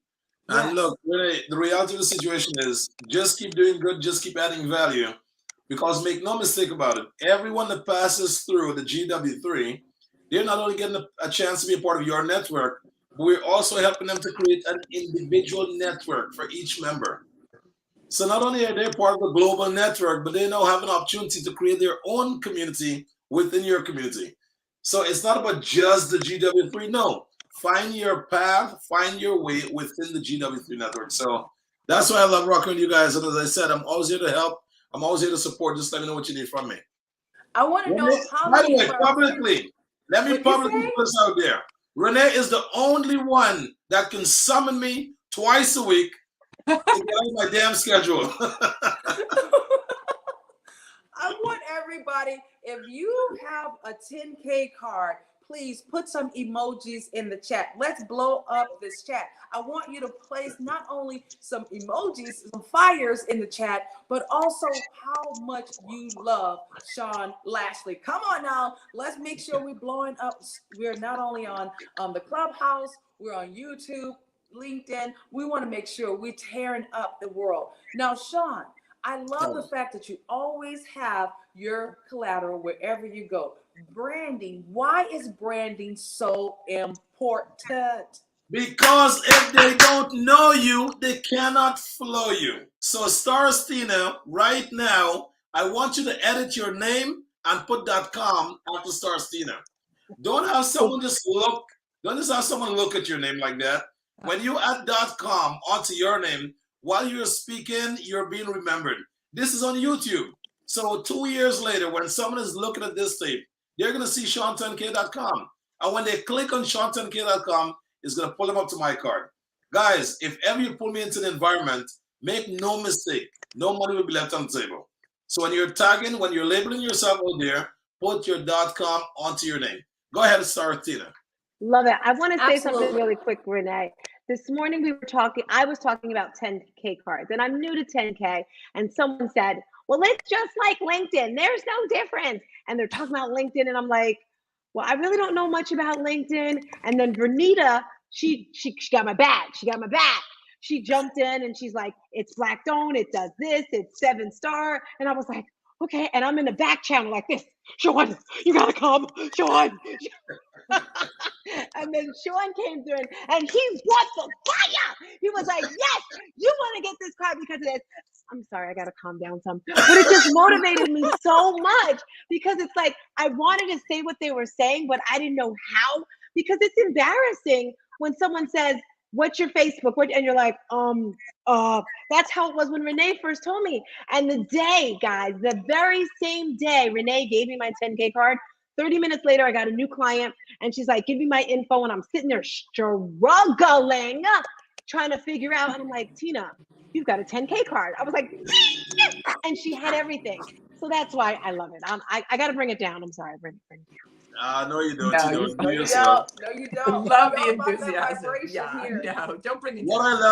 Yes. And look, really, the reality of the situation is just keep doing good, just keep adding value. Because make no mistake about it, everyone that passes through the GW3, they're not only getting a chance to be a part of your network, but we're also helping them to create an individual network for each member. So not only are they part of the global network, but they now have an opportunity to create their own community within your community. So it's not about just the GW3. No, find your path, find your way within the GW3 network. So that's why I love rocking with you guys. And as I said, I'm always here to help. I'm always here to support. Just let me know what you need from me. I want to know how by the many way, publicly, let me publicly put this out there. Renee is the only one that can summon me twice a week to get on my damn schedule. I want everybody, if you have a 10K card, please put some emojis in the chat. Let's blow up this chat. I want you to place not only some emojis, some fires in the chat, but also how much you love Sean Lashley. Come on now. Let's make sure we're blowing up. We're not only on the Clubhouse, we're on YouTube, LinkedIn. We want to make sure we're tearing up the world. Now, Sean, I love the fact that you always have your collateral wherever you go. Branding. Why is branding so important? Because if they don't know you, they cannot follow you. So Starstina, right now, I want you to edit your name and put .com after Starstina. Don't have someone look at your name like that. When you add .com onto your name, while you're speaking, you're being remembered. This is on YouTube. So 2 years later, when someone is looking at this tape, they're going to see sean10k.com. And when they click on sean10k.com, it's going to pull them up to my card. Guys, if ever you pull me into the environment, make no mistake, no money will be left on the table. So when you're tagging, when you're labeling yourself out there, put your .com onto your name. Go ahead and start, Tina. Love it. I want to say Absolutely. something really quick, Renee. This morning I was talking about 10K cards, and I'm new to 10K, and someone said, well, it's just like LinkedIn. There's no difference. And they're talking about LinkedIn, and I'm like, well, I really don't know much about LinkedIn. And then Vernita, she got my back. She got my back. She jumped in and she's like, it's Black owned, it does this, it's 7-star. And I was like, okay. And I'm in the back channel like this. Sean, you gotta come. Sean. And then Sean came through and he was the fire. He was like, yes, you want to get this card because of this. I'm sorry, I got to calm down some. But it just motivated me so much because it's like I wanted to say what they were saying, but I didn't know how, because it's embarrassing when someone says, what's your Facebook? And you're like, that's how it was when Renee first told me. And the day, guys, the very same day Renee gave me my 10K card, 30 minutes later, I got a new client and she's like, give me my info. And I'm sitting there struggling, trying to figure out. And I'm like, Tina, you've got a 10K card. I was like, and she had everything. So that's why I love it. I got to bring it down. I'm sorry. Bring it down. No, you don't. No, You don't. No, Do you yourself. don't. No, you don't. love We the all about that enthusiasm. vibration Yeah, here. no, don't bring it What down.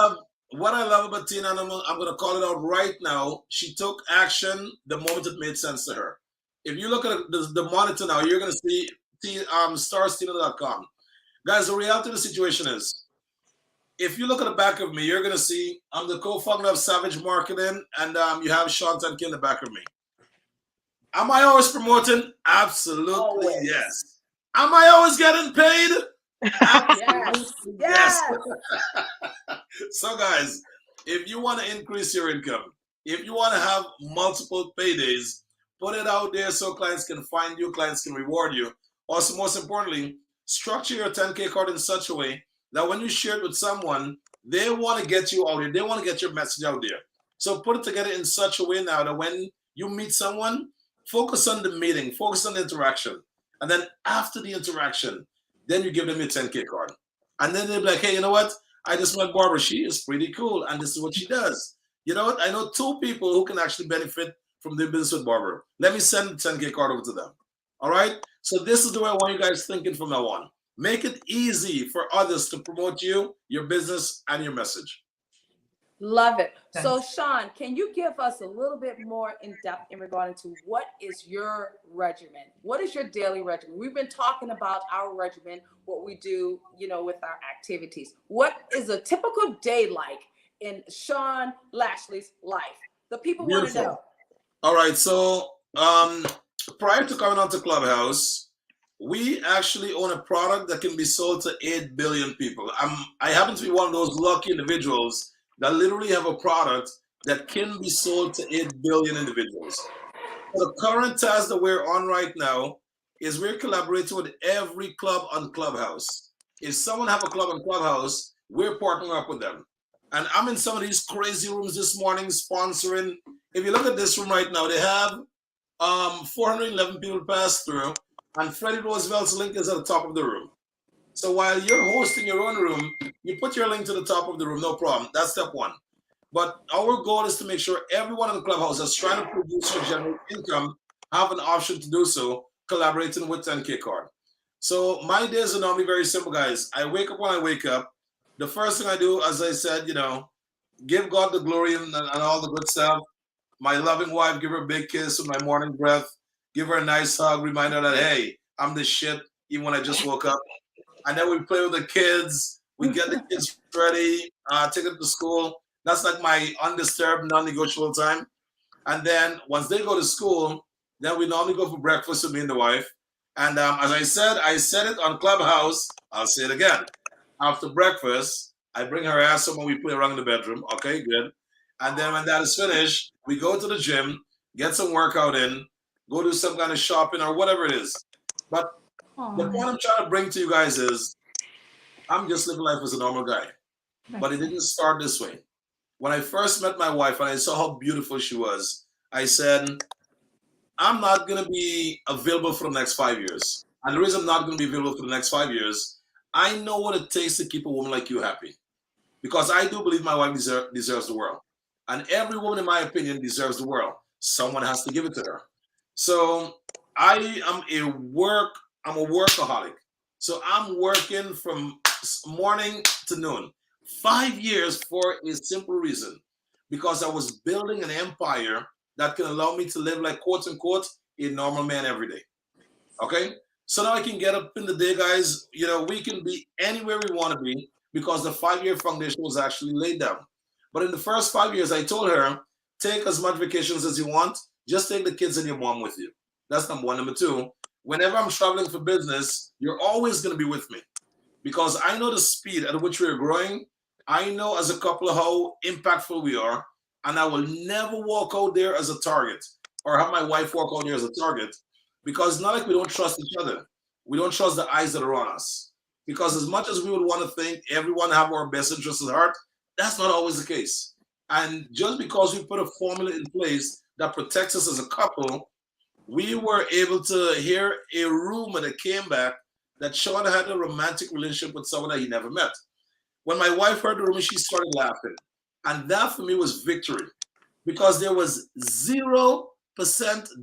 I love about Tina, and I'm going to call it out right now. She took action the moment it made sense to her. If you look at the monitor now, you're going to see starstina.com. Guys, the reality of the situation is, if you look at the back of me, you're going to see I'm the co-founder of Savage Marketing, and you have Sean Tankin in the back of me. Am I always promoting? Absolutely, Always. yes. Am I always getting paid? Yes. Yes. Yes. So, guys, if you want to increase your income, if you want to have multiple paydays, put it out there so clients can find you, clients can reward you. Also, most importantly, structure your 10K card in such a way that when you share it with someone, they want to get you out there. They want to get your message out there. So put it together in such a way now that when you meet someone, focus on the meeting, focus on the interaction. And then after the interaction, then you give them your 10K card. And then they'll be like, hey, you know what? I just met Barbara. She is pretty cool. And this is what she does. You know what? I know 2 people who can actually benefit from doing business with Barbara. Let me send the 10K card over to them. All right? So this is the way I want you guys thinking from now on. Make it easy for others to promote you, your business, and your message. Love it. Thanks. So, Sean, can you give us a little bit more in depth in regard to what is your regimen? What is your daily regimen? We've been talking about our regimen, what we do, with our activities. What is a typical day like in Sean Lashley's life? The people want to Beautiful. know. All right. So prior to coming onto Clubhouse, we actually own a product that can be sold to 8 billion people. I happen to be one of those lucky individuals that literally have a product that can be sold to 8 billion individuals. So the current task that we're on right now is we're collaborating with every club on Clubhouse. If someone have a club on Clubhouse, we're partnering up with them. And I'm in some of these crazy rooms this morning sponsoring. If you look at this room right now, they have 411 people pass through, and Freddie Roosevelt's link is at the top of the room. So while you're hosting your own room, you put your link to the top of the room, no problem. That's step 1. But our goal is to make sure everyone in the Clubhouse that's trying to produce or generate income have an option to do so, collaborating with 10K Card. So my days are normally very simple, guys. I wake up when I wake up. The first thing I do, as I said, give God the glory and all the good stuff. My loving wife, give her a big kiss with my morning breath. Give her a nice hug, remind her that, hey, I'm the shit, even when I just woke up. And then we play with the kids. We get the kids ready, take them to school. That's like my undisturbed, non-negotiable time. And then once they go to school, then we normally go for breakfast with me and the wife. And as I said it on Clubhouse. I'll say it again. After breakfast, I bring her ass home and we play around in the bedroom. Okay, good. And then when that is finished, we go to the gym, get some workout in, go do some kind of shopping or whatever it is. But the point I'm trying to bring to you guys is I'm just living life as a normal guy. But it didn't start this way. When I first met my wife and I saw how beautiful she was, I said, I'm not going to be available for the next 5 years. And the reason I'm not going to be available for the next 5 years, I know what it takes to keep a woman like you happy. Because I do believe my wife deserves the world. And every woman, in my opinion, deserves the world. Someone has to give it to her. So I'm a workaholic. So I'm working from morning to noon. 5 years for a simple reason. Because I was building an empire that can allow me to live like, quote unquote, a normal man every day. Okay? So now I can get up in the day, guys. We can be anywhere we want to be because the 5-year foundation was actually laid down. But in the first 5 years, I told her, take as much vacations as you want. Just take the kids and your mom with you. That's number 1. Number 2, whenever I'm traveling for business, you're always going to be with me. Because I know the speed at which we're growing. I know as a couple how impactful we are. And I will never walk out there as a target or have my wife walk out there as a target. Because it's not like we don't trust each other. We don't trust the eyes that are on us. Because as much as we would want to think everyone have our best interests at heart, that's not always the case. And just because we put a formula in place that protects us as a couple, we were able to hear a rumor that came back that Sean had a romantic relationship with someone that he never met. When my wife heard the rumor, she started laughing. And that for me was victory. because there was 0%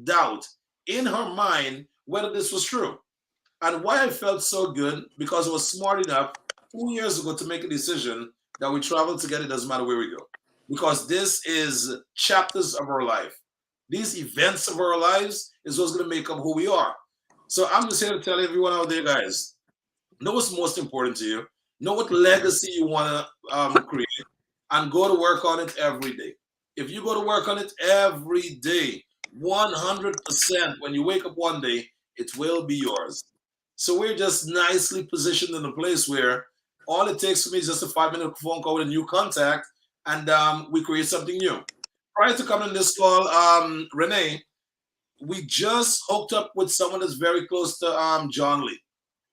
doubt in her mind whether this was true. And why I felt so good, because I was smart enough 2 years ago to make a decision that we travel together, it doesn't matter where we go. Because this is chapters of our life. These events of our lives is what's going to make up who we are. So I'm just here to tell everyone out there, guys, know what's most important to you, know what legacy you want to create, and go to work on it every day. If you go to work on it every day, 100%, when you wake up one day, it will be yours. So we're just nicely positioned in a place where all it takes for me is just a 5-minute phone call with a new contact, and we create something new. Prior to coming to this call, Renee, we just hooked up with someone that's very close to John Lee.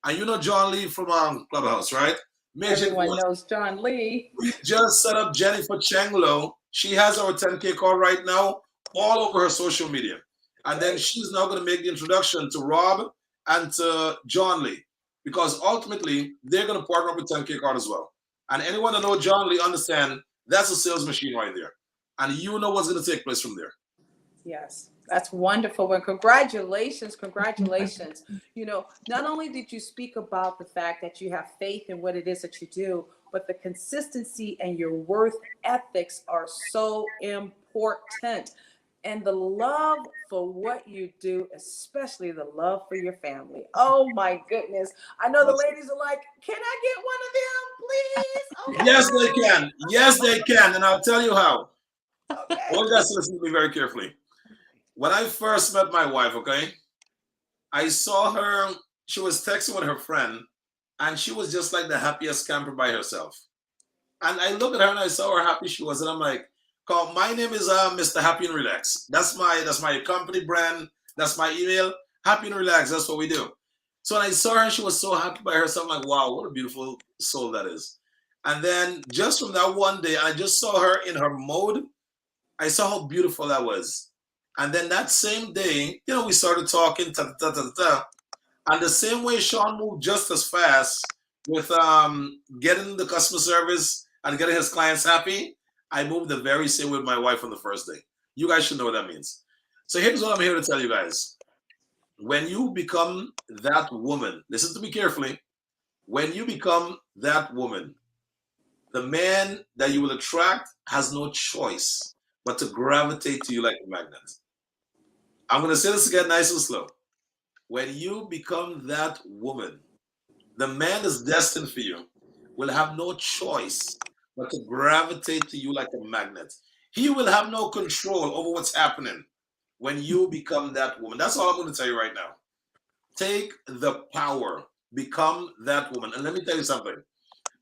And you know John Lee from Clubhouse, right? Everyone knows John Lee. We just set up Jennifer Chenglo. She has our 10K call right now all over her social media. And then she's now going to make the introduction to Rob and to John Lee, because ultimately they're going to partner up with 10K card as well. And anyone that know John Lee understand that's a sales machine right there. And you know what's going to take place from there. Yes, that's wonderful. Well, congratulations, congratulations. You know, not only did you speak about the fact that you have faith in what it is that you do, but the consistency and your worth ethics are so important. And the love for what you do, especially the love for your family. Oh my goodness. I know the ladies are like, can I get one of them, please? Oh, yes, they can. Yes, they can. And I'll tell you how. okay. All you guys listen to me very carefully. When I first met my wife, okay, I saw her, she was texting with her friend, and she was just like the happiest camper by herself. And I looked at her and I saw how happy she was, and I'm like, my name is Mr. Happy and Relax. That's my company brand. That's my email. Happy and Relax. That's what we do. So when I saw her, she was so happy by herself. I'm like, wow, what a beautiful soul that is. And then just from that one day, I just saw her in her mode. I saw how beautiful that was. And then that same day, you know, we started talking, and the same way Sean moved just as fast with getting the customer service and getting his clients happy, I moved the very same with my wife on the first day. You guys should know what that means. So here's what I'm here to tell you guys. When you become that woman, listen to me carefully. When you become that woman, the man that you will attract has no choice but to gravitate to you like a magnet. I'm going to say this again nice and slow. When you become that woman, the man is destined for you will have no choice but to gravitate to you like a magnet. He will have no control over what's happening when you become that woman. That's all I'm going to tell you right now. Take the power. Become that woman. And let me tell you something.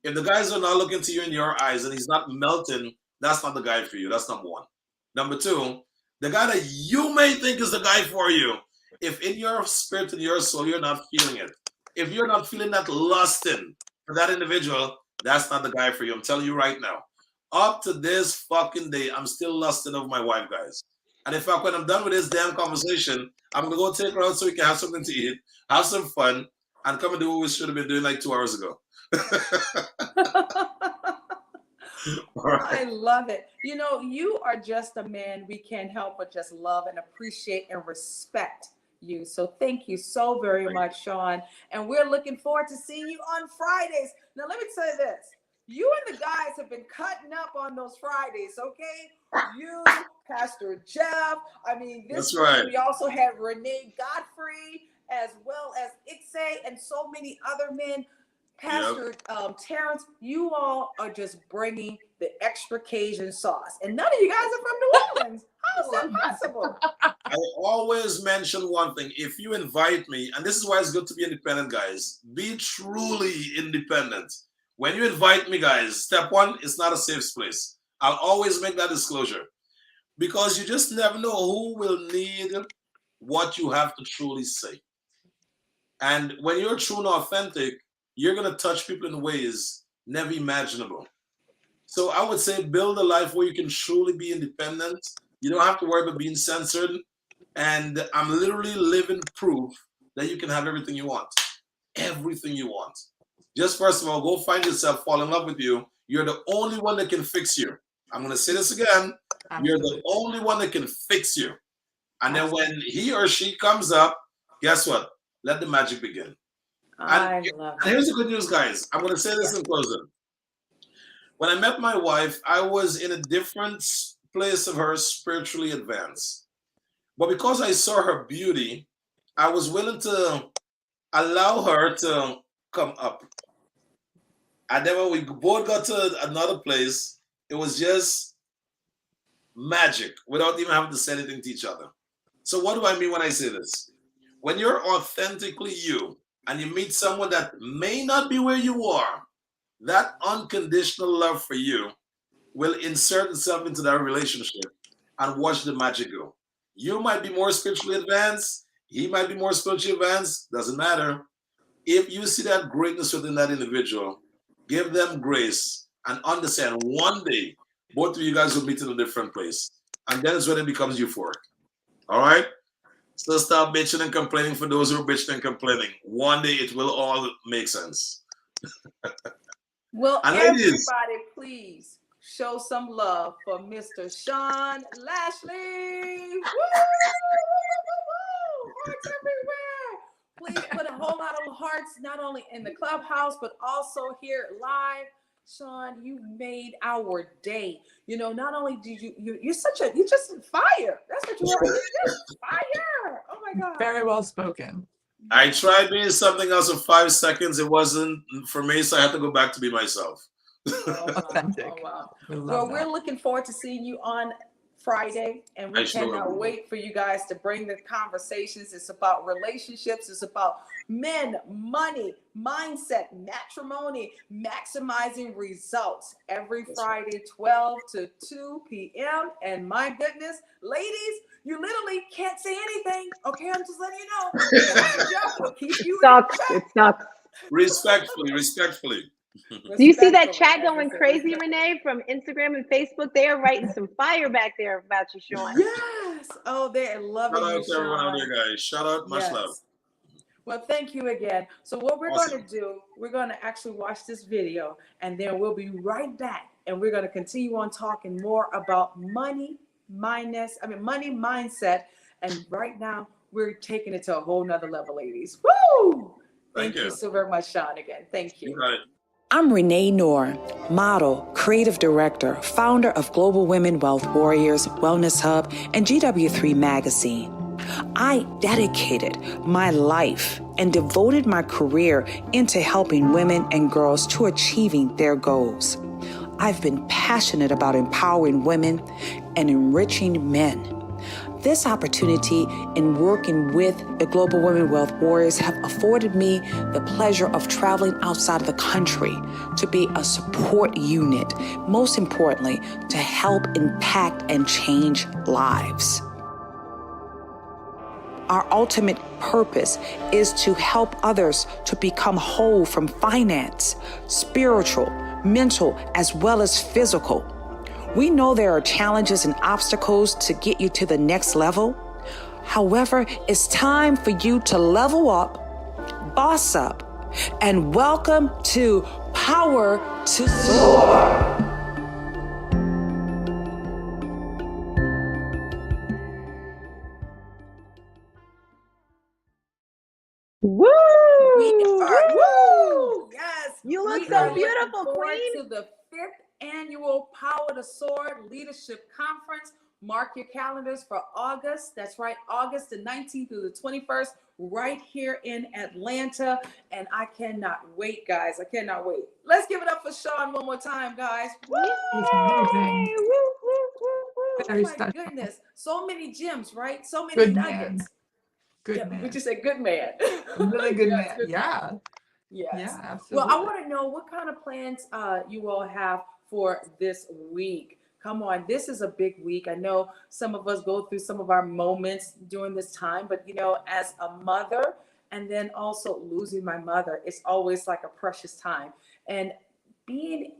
If the guys are not looking to you in your eyes and he's not melting, that's not the guy for you. That's number one. Number two, the guy that you may think is the guy for you, if in your spirit and your soul you're not feeling it, if you're not feeling that lusting for that individual, that's not the guy for you. I'm telling you right now. Up to this fucking day, I'm still lusting over my wife, guys. And in fact, when I'm done with this damn conversation, I'm going to go take her out so we can have something to eat, have some fun, and come and do what we should have been doing like 2 hours ago. Right. I love it. You know, you are just a man we can't help but just love and appreciate and respect you. So thank you so very much, Sean. And we're looking forward to seeing you on Fridays. Now, let me tell you this. You and the guys have been cutting up on those Fridays, okay? You, Pastor Jeff. I mean, this week we also had Renee Godfrey, as well as Ixay and so many other men. Pastor Terrence, you all are just bringing the extra Cajun sauce. And none of you guys are from New Orleans. How is that possible? I always mention one thing. If you invite me, and this is why it's good to be independent, guys, be truly independent. When you invite me, guys, step one, it's not a safe place. I'll always make that disclosure. Because you just never know who will need what you have to truly say. And when you're true and authentic, you're going to touch people in ways never imaginable. So I would say build a life where you can truly be independent. You don't have to worry about being censored. And I'm literally living proof that you can have everything you want. Everything you want. Just first of all, go find yourself, fall in love with you. You're the only one that can fix you. I'm going to say this again. You're the Absolutely. only one that can fix you. And then Absolutely. when he or she comes up, guess what? Let the magic begin. And I love here's it. the good news, guys. I'm going to say this Yeah. in closing. When I met my wife, I was in a different place of her spiritually advanced. But because I saw her beauty, I was willing to allow her to come up. And then when we both got to another place, it was just magic without even having to say anything to each other. So, what do I mean when I say this? When you're authentically you and you meet someone that may not be where you are, that unconditional love for you will insert itself into that relationship and watch the magic go. You might be more spiritually advanced, he might be more spiritually advanced, doesn't matter. If you see that greatness within that individual, give them grace and understand one day both of you guys will meet in a different place. And then it's when it becomes euphoric. All right? So stop bitching and complaining for those who are bitching and complaining. One day it will all make sense. Will And ladies, everybody please show some love for Mr. Sean Lashley? Woo! Hearts everywhere. Please put a whole lot of hearts, not only in the clubhouse, but also here live. Sean, you made our day. You know, not only did you're just fire. That's what you are. You're just fire. Oh my God. Very well spoken. I tried being something else in 5 seconds. It wasn't for me, so I had to go back to be myself. Oh, wow. Authentic. Oh, wow. We love Well, that. we're looking forward to seeing you on Friday, and we I sure cannot will. wait for you guys to bring the conversations. It's about relationships, it's about men, money, mindset, matrimony, maximizing results every Friday, 12 to 2 p.m. And my goodness, ladies, you literally can't say anything. Okay, I'm just letting you know. Pastor Jeff will keep you in Sucks. check. It sucks. Respectfully. Do you see that Respectfully, chat as I going said, crazy, respectfully. Renee, from Instagram and Facebook? They are writing some fire back there about you, Sean. Yes. Oh, they're loving Shout you, out to everyone out Sean. there, guys. Shout out, much love. Yes. Well, thank you again. So what we're going Awesome. to do, we're going to actually watch this video, and then we'll be right back, and we're going to continue on talking more about money, mindset. And right now, we're taking it to a whole nother level, ladies. Woo! Thank Thank you you. so very much, Sean, again. Thank You you. got it. I'm Renee Noor, model, creative director, founder of Global Women Wealth Warriors, Wellness Hub, and GW3 magazine. I dedicated my life and devoted my career into helping women and girls to achieving their goals. I've been passionate about empowering women and enriching men. This opportunity in working with the Global Women Wealth Warriors have afforded me the pleasure of traveling outside of the country to be a support unit, most importantly, to help impact and change lives. Our ultimate purpose is to help others to become whole from finance, spiritual, mental, as well as physical. We know there are challenges and obstacles to get you to the next level. However, it's time for you to level up, boss up, and welcome to Power to Soar. Woo! We are, woo! Yes. You look We so are beautiful, looking forward Queen. to the 5th annual Power to Soar Leadership Conference. Mark your calendars for August. That's right, August the 19th through the 21st, right here in Atlanta. And I cannot wait, guys. I cannot wait. Let's give it up for Sean one more time, guys. Woo! It's amazing. Woo, woo, woo, woo. Oh Very my special. goodness. So many gems, right? So many Good man. nuggets. Good Yeah, man. we just said good man. Really good Yes, man. good Yeah. man. Yes. Yeah, Well, absolutely. I want to know what kind of plans you all have for this week. Come on, this is a big week. I know some of us go through some of our moments during this time, but you know, as a mother and then also losing my mother, it's always like a precious time. And being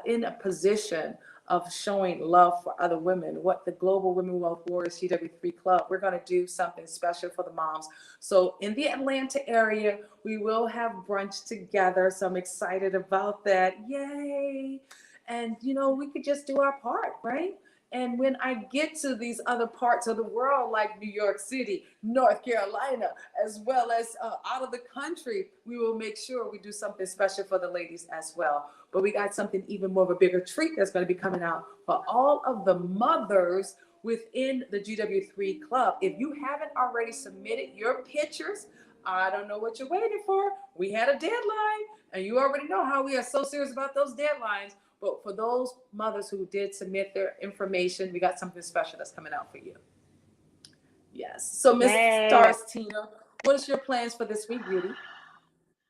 in a position of showing love for other women, what the Global Women Wealth Warriors GW3 Club, we're going to do something special for the moms. So in the Atlanta area, we will have brunch together. So I'm excited about that. Yay. And, you know, we could just do our part, right? And when I get to these other parts of the world, like New York City, North Carolina, as well as out of the country, we will make sure we do something special for the ladies as well. But we got something even more of a bigger treat that's going to be coming out for all of the mothers within the GW3 club. If you haven't already submitted your pictures, I don't know what you're waiting for. We had a deadline, and you already know how we are so serious about those deadlines. But for those mothers who did submit their information, we got something special that's coming out for you. Yes. So, Miss Stars Tina, what is your plans for this week, beauty?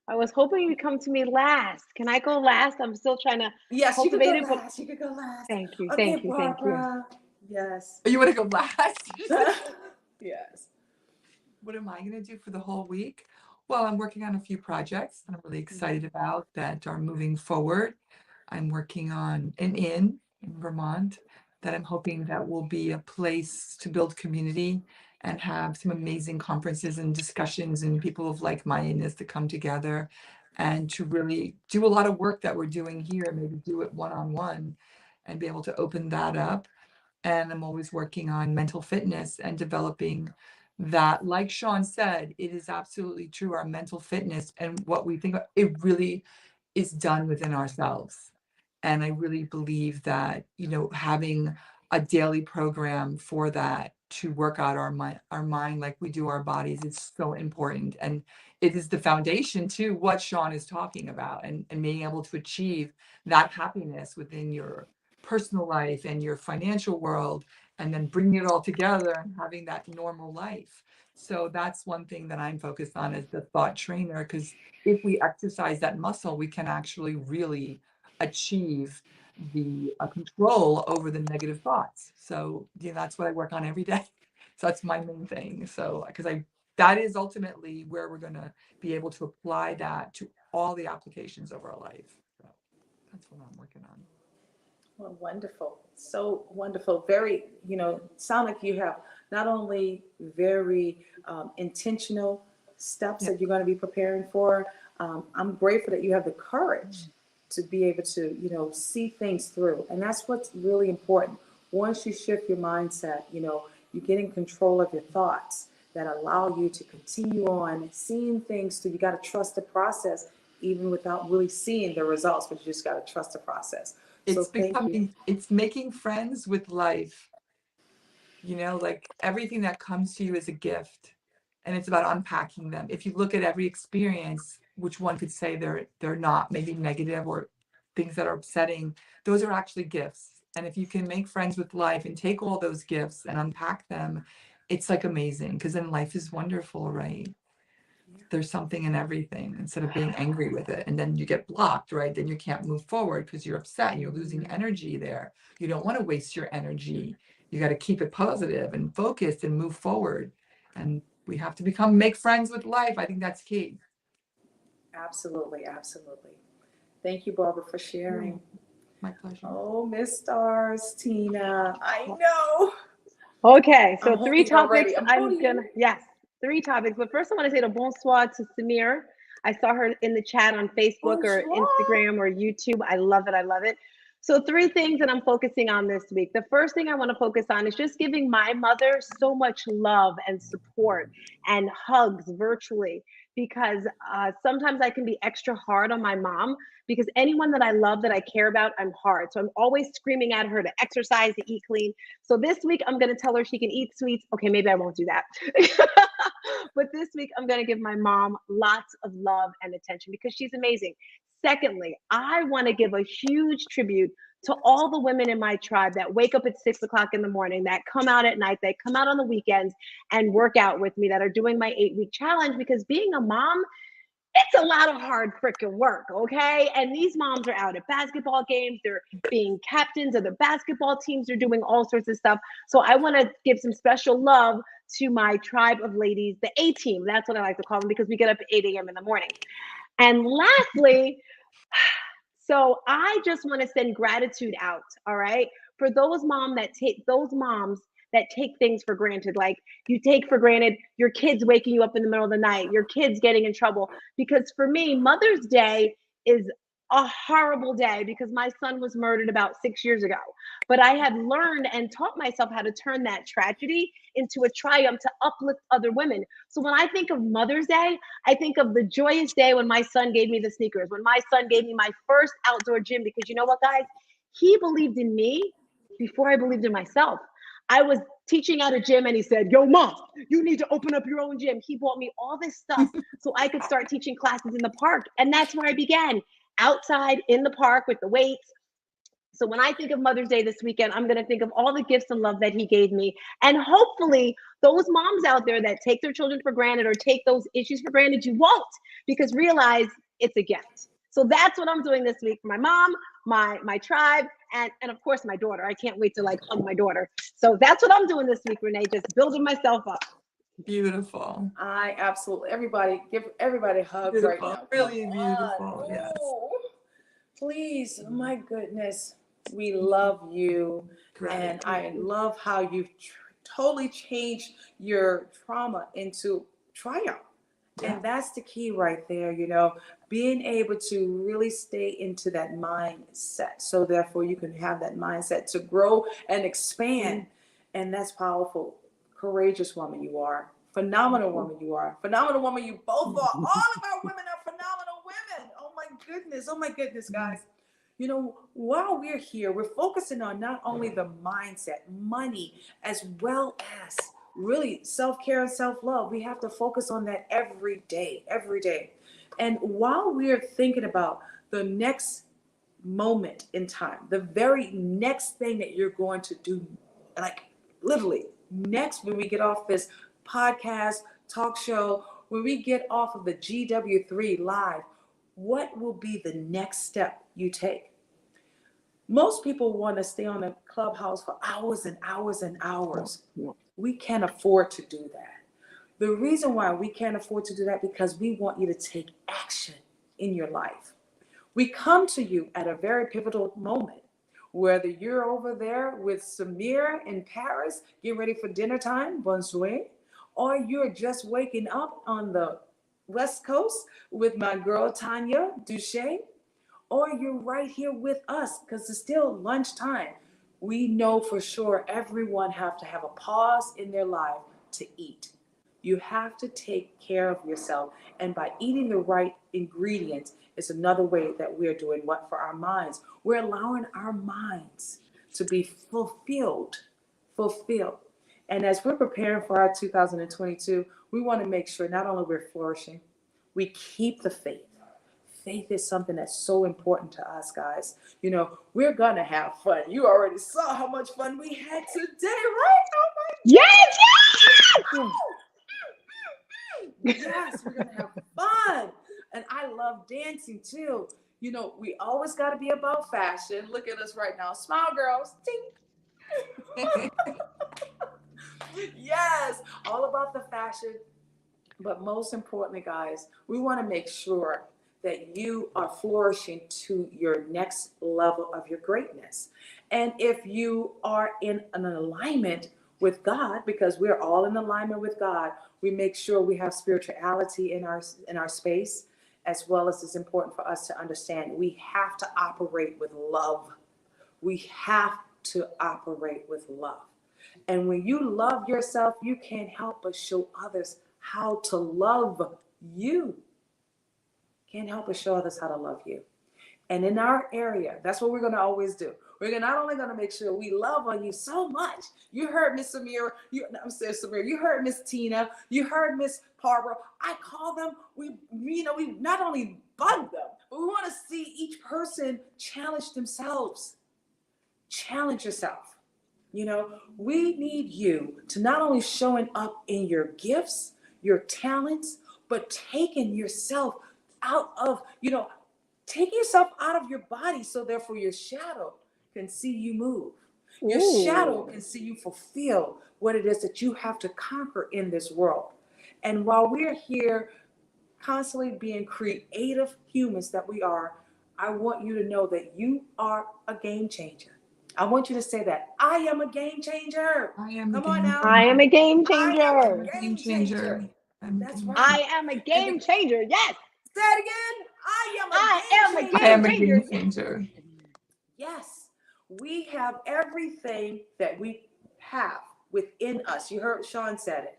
I was hoping you'd come to me last. Can I go last? I'm still trying to cultivate it. Last. You could go last. Thank you. Okay, Thank you. Barbara. Yes. You want to go last? Yes. What am I going to do for the whole week? Well, I'm working on a few projects that I'm really excited about that are moving forward. I'm working on an inn in Vermont that I'm hoping that will be a place to build community and have some amazing conferences and discussions and people of like-mindedness to come together and to really do a lot of work that we're doing here, maybe do it one-on-one and be able to open that up. And I'm always working on mental fitness and developing that. Like Sean said, it is absolutely true. Our mental fitness and what we think, it really is done within ourselves. And I really believe that, having a daily program for that to work out our mind like we do our bodies is so important. And it is the foundation to what Sean is talking about and being able to achieve that happiness within your personal life and your financial world, and then bringing it all together and having that normal life. So that's one thing that I'm focused on as the thought trainer, because if we exercise that muscle, we can actually really achieve the control over the negative thoughts. So that's what I work on every day. So that's my main thing. So because that is ultimately where we're going to be able to apply that to all the applications of our life. So that's what I'm working on. Well, wonderful. So wonderful. Very, sound like you have not only very intentional steps that you're going to be preparing for. I'm grateful that you have the courage to be able to, see things through. And that's what's really important. Once you shift your mindset, you get in control of your thoughts that allow you to continue on seeing things through. You got to trust the process, even without really seeing the results, but you just got to trust the process. It's making friends with life. Like everything that comes to you is a gift, and it's about unpacking them. If you look at every experience, which one could say they're not maybe negative or things that are upsetting, those are actually gifts. And if you can make friends with life and take all those gifts and unpack them, it's like amazing, because then life is wonderful, right? There's something in everything instead of being angry with it. And then you get blocked, right? Then you can't move forward because you're upset. You're losing energy there. You don't want to waste your energy. You got to keep it positive and focused and move forward. And we have to make friends with life. I think that's key. Absolutely. Absolutely. Thank you, Barbara, for sharing. My pleasure. Oh, Miss Stars, Tina. I know. Okay. So 3 topics. Yes. 3 topics. But first I want to say the bonsoir to Samir. I saw her in the chat on Facebook or Instagram or YouTube. I love it. I love it. So 3 things that I'm focusing on this week. The first thing I want to focus on is just giving my mother so much love and support and hugs virtually, because sometimes I can be extra hard on my mom, because anyone that I love, that I care about, I'm hard. So I'm always screaming at her to exercise, to eat clean. So this week I'm going to tell her she can eat sweets. Okay, maybe I won't do that. But this week I'm going to give my mom lots of love and attention because she's amazing. Secondly, I want to give a huge tribute to all the women in my tribe that wake up at 6 o'clock in the morning, that come out at night, that come out on the weekends and work out with me, that are doing my 8-week challenge, because being a mom, it's a lot of hard freaking work, okay? And these moms are out at basketball games. They're being captains of the basketball teams. They're doing all sorts of stuff. So I want to give some special love to my tribe of ladies, the A team. That's what I like to call them, because we get up at 8 a.m. in the morning. And lastly, so I just want to send gratitude out, all right, for those moms that take things for granted. Like, you take for granted your kids waking you up in the middle of the night, your kids getting in trouble. Because for me, Mother's Day is a horrible day because my son was murdered about 6 years ago. But I had learned and taught myself how to turn that tragedy into a triumph to uplift other women. So when I think of Mother's Day, I think of the joyous day when my son gave me the sneakers, when my son gave me my first outdoor gym, because you know what, guys? He believed in me before I believed in myself. I was teaching at a gym and he said, yo, mom, you need to open up your own gym. He bought me all this stuff so I could start teaching classes in the park. And that's where I began, outside in the park with the weights. So when I think of Mother's Day this weekend, I'm going to think of all the gifts and love that he gave me. And hopefully those moms out there that take their children for granted or take those issues for granted, you won't, because realize it's a gift. So that's what I'm doing this week for my mom, my tribe, and of course my daughter. I can't wait to like hug my daughter. So that's what I'm doing this week, Renee, just building myself up. Beautiful. I absolutely, everybody, give everybody hugs Beautiful. right now. Really beautiful. Yes. Please, my goodness, we love you. And I love how you've totally changed your trauma into triumph. Yeah. And that's the key right there, being able to really stay into that mindset. So therefore you can have that mindset to grow and expand. And that's powerful. Courageous woman you are. Phenomenal woman you are. Phenomenal woman you both are. All of our women are phenomenal women. Oh my goodness, guys. While we're here, we're focusing on not only the mindset, money, as well as really self-care and self-love. We have to focus on that every day. And while we're thinking about the next moment in time, the very next thing that you're going to do, like literally next, when we get off this podcast, talk show, when we get off of the GW3 live, what will be the next step you take? Most people want to stay on a Clubhouse for hours and hours and hours. We can't afford to do that. The reason why we can't afford to do that, because we want you to take action in your life. We come to you at a very pivotal moment, whether you're over there with Samir in Paris, getting ready for dinner time, bonsoir, or you're just waking up on the West Coast with my girl Tanya Duche, or you're right here with us because it's still lunchtime. We know for sure everyone have to have a pause in their life to eat. You have to take care of yourself. And by eating the right ingredients is another way that we're doing what for our minds. We're allowing our minds to be fulfilled. And as we're preparing for our 2022, we want to make sure not only we're flourishing, we keep the faith. Faith is something that's so important to us, guys. We're going to have fun. You already saw how much fun we had today, right? Oh my Yes! Yes, we're going to have fun. And I love dancing too. We always got to be about fashion. Look at us right now. Smile, girls. Ting. Yes, all about the fashion. But most importantly, guys, we want to make sure that you are flourishing to your next level of your greatness. And if you are in an alignment with God, because we're all in alignment with God, we make sure we have spirituality in our space, as well as it's important for us to understand we have to operate with love. We have to operate with love. And when you love yourself, you can't help but show others how to love you. Can't help but show others how to love you. And in our area, that's what we're going to always do. We're not only going to make sure we love on you so much. You heard Miss Samira. You heard Miss Tina. You heard Miss Barbara. I call them. We not only bug them, but we want to see each person challenge themselves. Challenge yourself. We need you to not only showing up in your gifts, your talents, but taking yourself out of your body, so therefore your shadow can see you move. Your shadow can see you fulfill what it is that you have to conquer in this world. And while we're here constantly being creative humans that we are, I want you to know that you are a game changer. I want you to say that. I am a game changer. Come on now. I am a game changer. I am a game changer. That's right. I am a game changer. Yes. Say it again. I am a game I am a changer. game changer. Yes, we have everything that we have within us. You heard Sean said it.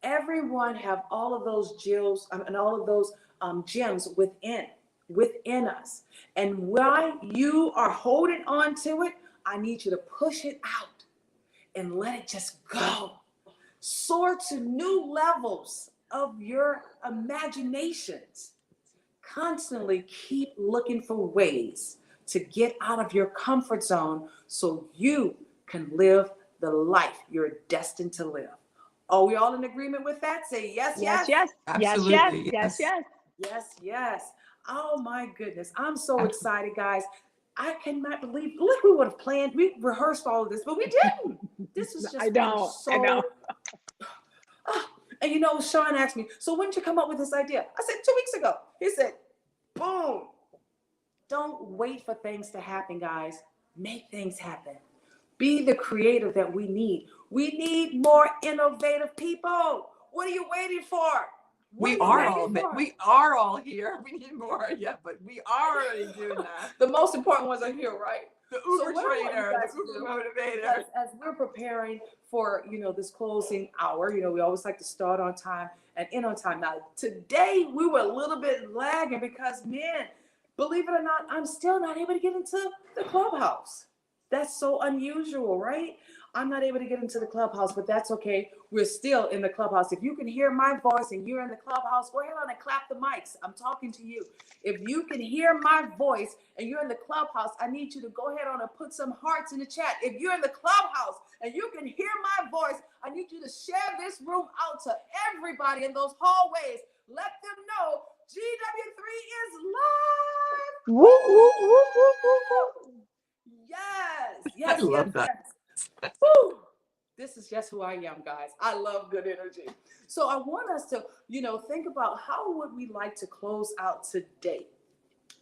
Everyone have all of those jewels and all of those gems within us. And while you are holding on to it, I need you to push it out and let it just go. Soar to new levels of your imaginations. Constantly keep looking for ways to get out of your comfort zone so you can live the life you're destined to live. Are we all in agreement with that? Say yes, yes. Yes. Absolutely, Yes. Yes, yes. Oh my goodness. I'm so excited, guys. I cannot believe we would have planned, we rehearsed all of this, but we didn't. This is just I know. And you know, Sean asked me, so when did you come up with this idea? I said 2 weeks ago. He said, boom. Don't wait for things to happen, guys. Make things happen. Be the creator that we need. We need more innovative people. What are you waiting for? We are all here. We need more, yeah, but we are already doing that. The most important ones are here, right? The Uber trainer, the Uber motivator. As we're preparing for, this closing hour, we always like to start on time and end on time. Now, today we were a little bit lagging because, man, believe it or not, I'm still not able to get into the Clubhouse. That's so unusual, right? I'm not able to get into the Clubhouse, but that's okay. We're still in the Clubhouse. If you can hear my voice and you're in the Clubhouse, go ahead on and clap the mics. I'm talking to you. If you can hear my voice and you're in the Clubhouse, I need you to go ahead on and put some hearts in the chat. If you're in the Clubhouse and you can hear my voice, I need you to share this room out to everybody in those hallways. Let them know GW3 is live. Woo, woo, woo, woo, woo, woo. Yes. I love that. Woo. This is just who I am, guys. I love good energy. So I want us to, think about how would we like to close out today.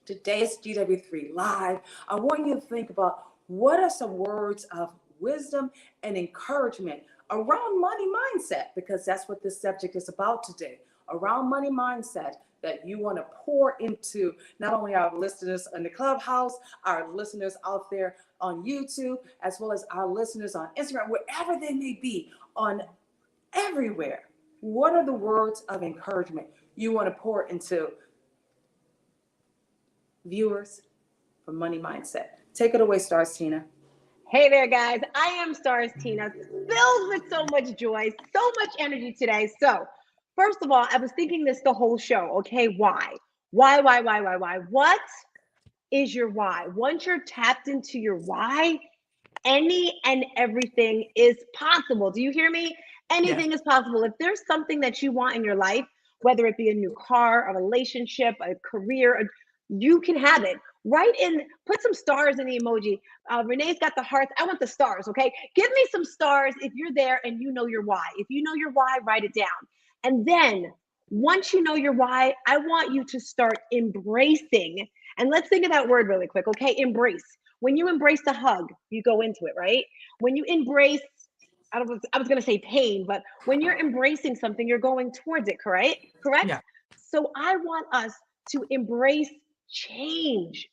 Today is GW3 Live. I want you to think about what are some words of wisdom and encouragement around money mindset, because that's what this subject is about today, around money mindset that you want to pour into not only our listeners in the Clubhouse, our listeners out there on YouTube, as well as our listeners on Instagram, wherever they may be, on everywhere. What are the words of encouragement you want to pour into viewers for Money Mindset? Take it away, Stars Tina. Hey there, guys. I am Stars Tina, filled with so much joy, so much energy today. So, first of all, I was thinking this the whole show. Okay, why? Why? What is your why? Once you're tapped into your why, any and everything is possible. Do you hear me? Anything is possible. If there's something that you want in your life, whether it be a new car, a relationship, a career, you can have it. Put some stars in the emoji. Renee's got the hearts. I want the stars, okay? Give me some stars if you're there and you know your why. If you know your why, write it down. And then once you know your why, I want you to start embracing. And let's think of that word really quick, okay? Embrace. When you embrace the hug, you go into it, right? When you embrace, I was going to say pain, but when you're embracing something, you're going towards it, correct? Yeah. So I want us to embrace change.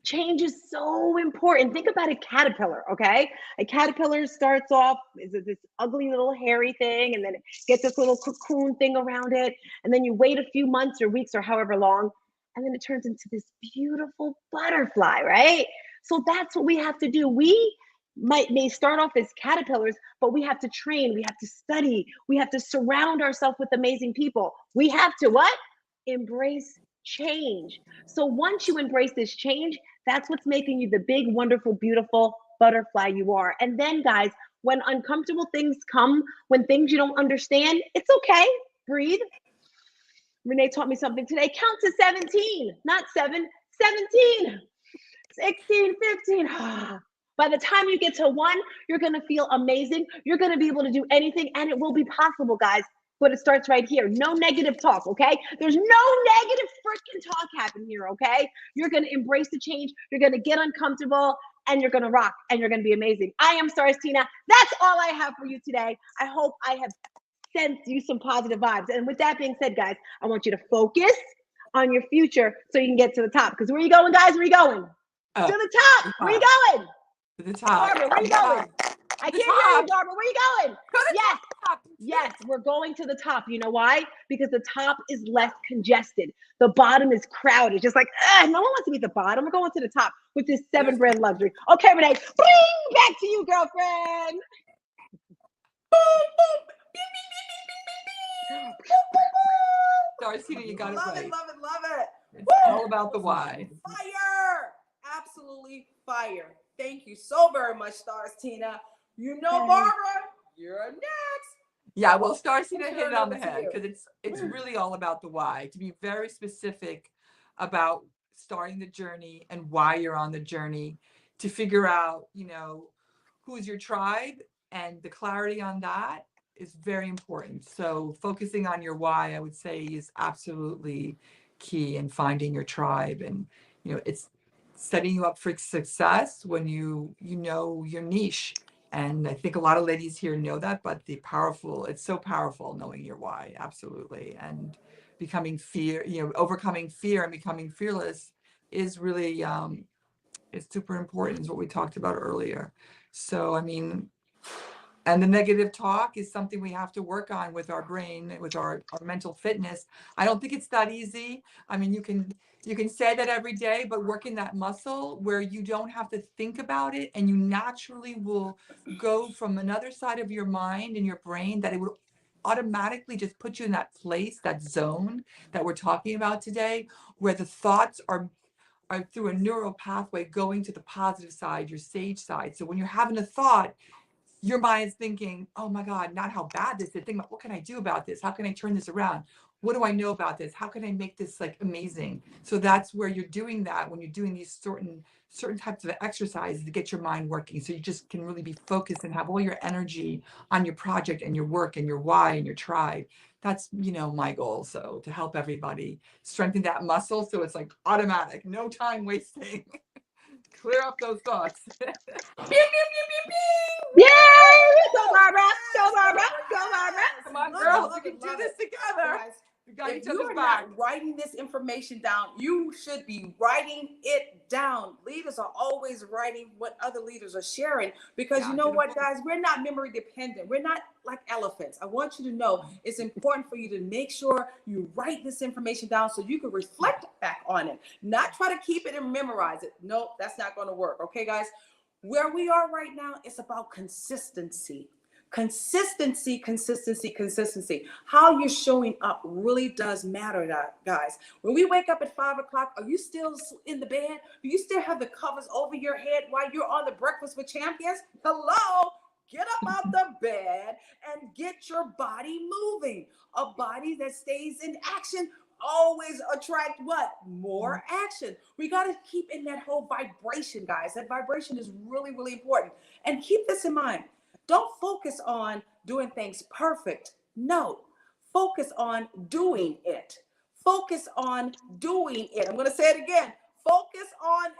Change is so important. Think about a caterpillar, okay? A caterpillar starts off as this ugly little hairy thing, and then it gets this little cocoon thing around it, and then you wait a few months or weeks or however long, and then it turns into this beautiful butterfly, right? So that's what we have to do. We may start off as caterpillars, but we have to train, we have to study, we have to surround ourselves with amazing people. We have to what? Embrace change. So once you embrace this change, that's what's making you the big, wonderful, beautiful butterfly you are. And then, guys, when uncomfortable things come, when things you don't understand, it's okay. Breathe. Renee taught me something today. Count to 17, not 7, 17, 16, 15. By the time you get to 1, you're going to feel amazing. You're going to be able to do anything, and it will be possible, guys. But it starts right here. No negative talk, okay? There's no negative freaking talk happening here, okay? You're going to embrace the change. You're going to get uncomfortable, and you're going to rock, and you're going to be amazing. I am Stars Tina. That's all I have for you today. I hope I have sent you some positive vibes. And with that being said, guys, I want you to focus. on your future so you can get to the top. Because where you going, guys? Where you going? Up, To the top. Where you going? to the top. Barbara, where you Yeah. going? I can't hear you, Barbara. Where you going? Yes. Top. Yes, we're going to the top. You know why? Because the top is less congested. The bottom is crowded. Just like, no one wants to be at the bottom. We're going to the top with this 7 brand luxury. Okay, Renee, bring back to you, girlfriend. Darcina, you got it Love right. it, love it, love it. It's all about the why. Fire! Absolutely fire. Thank you so very much, Stars Tina. You know, Barbara, you're next. Yeah, well, Starcina hit it on over the to head you. because it's really all about the why. To be very specific about starting the journey and why you're on the journey, to figure out, who's your tribe, and the clarity on that is very important. So focusing on your why, I would say, is absolutely key in finding your tribe. And it's setting you up for success when you know your niche. And I think a lot of ladies here know that, but it's so powerful knowing your why, absolutely. And overcoming fear and becoming fearless is really, is super important, is what we talked about earlier. So, and the negative talk is something we have to work on with our brain, with our mental fitness. I don't think it's that easy. You can say that every day, but working that muscle where you don't have to think about it, and you naturally will go from another side of your mind and your brain, that it would automatically just put you in that place, that zone that we're talking about today, where the thoughts are through a neural pathway going to the positive side, your sage side. So when you're having a thought, your mind's thinking, oh my God, not how bad this is. Think about, what can I do about this? How can I turn this around? What do I know about this? How can I make this amazing? So that's where you're doing that when you're doing these certain types of exercises to get your mind working. So you just can really be focused and have all your energy on your project and your work and your why and your tribe. That's, my goal. So to help everybody strengthen that muscle. So it's automatic, no time wasting. Clear up those thoughts. Yay! Go, Barbara. Go, Barbara. Go, Barbara. Come on, Love girls, it, we can love do this it. together. Guys, We got if each you other's are back. not writing this information down, you should be writing it down. Leaders are always writing what other leaders are sharing, because you know what, guys, we're not memory dependent. We're not like elephants. I want you to know it's important for you to make sure you write this information down so you can reflect back on it, not try to keep it and memorize it. No, that's not going to work. Okay, guys, where we are right now, it's about consistency. Consistency. How you're showing up really does matter, guys. When we wake up at 5 o'clock, are you still in the bed? Do you still have the covers over your head while you're on the Breakfast with Champions? Hello? Get up out the bed and get your body moving. A body that stays in action always attract what? More action. We got to keep in that whole vibration, guys. That vibration is really, really important. And keep this in mind. Don't focus on doing things perfect. No, focus on doing it. Focus on doing it. I'm going to say it again. Focus on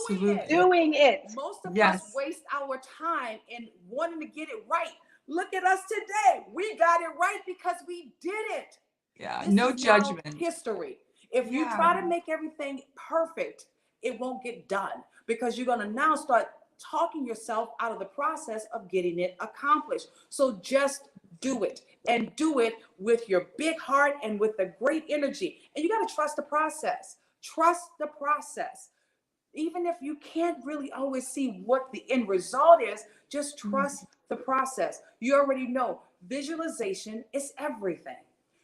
doing it. Doing it. Most of us Yes. waste our time in wanting to get it right. Look at us today. We got it right because we did it. Yeah, This no is now judgment. history. If you try to make everything perfect, it won't get done, because you're going to now start talking yourself out of the process of getting it accomplished. So just do it, and do it with your big heart and with a great energy. And you got to trust the process. Trust the process. Even if you can't really always see what the end result is, just trust the process. You already know visualization is everything.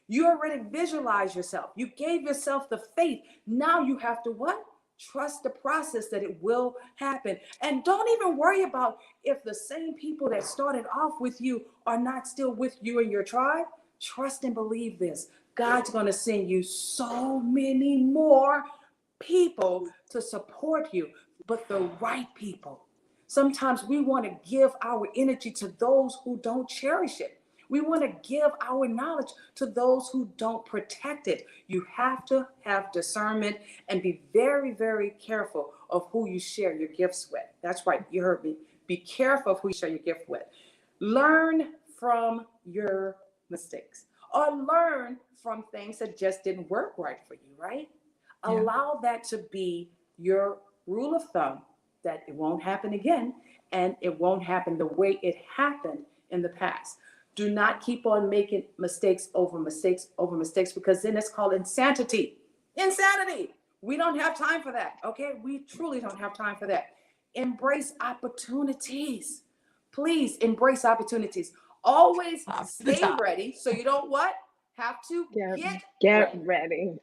You already visualize yourself. You gave yourself the faith. Now you have to what? Trust the process that it will happen. And don't even worry about if the same people that started off with you are not still with you in your tribe. Trust and believe this. God's going to send you so many more people to support you, but the right people. Sometimes we want to give our energy to those who don't cherish it. We want to give our knowledge to those who don't protect it. You have to have discernment and be very, very careful of who you share your gifts with. That's right, you heard me. Be careful of who you share your gift with. Learn from your mistakes, or learn from things that just didn't work right for you, right? Allow that to be your rule of thumb, that it won't happen again, and it won't happen the way it happened in the past. Do not keep on making mistakes over mistakes over mistakes, because then it's called insanity. Insanity. We don't have time for that, okay? We truly don't have time for that. Embrace opportunities. Please embrace opportunities. Always stay ready so you don't what? Have to get ready.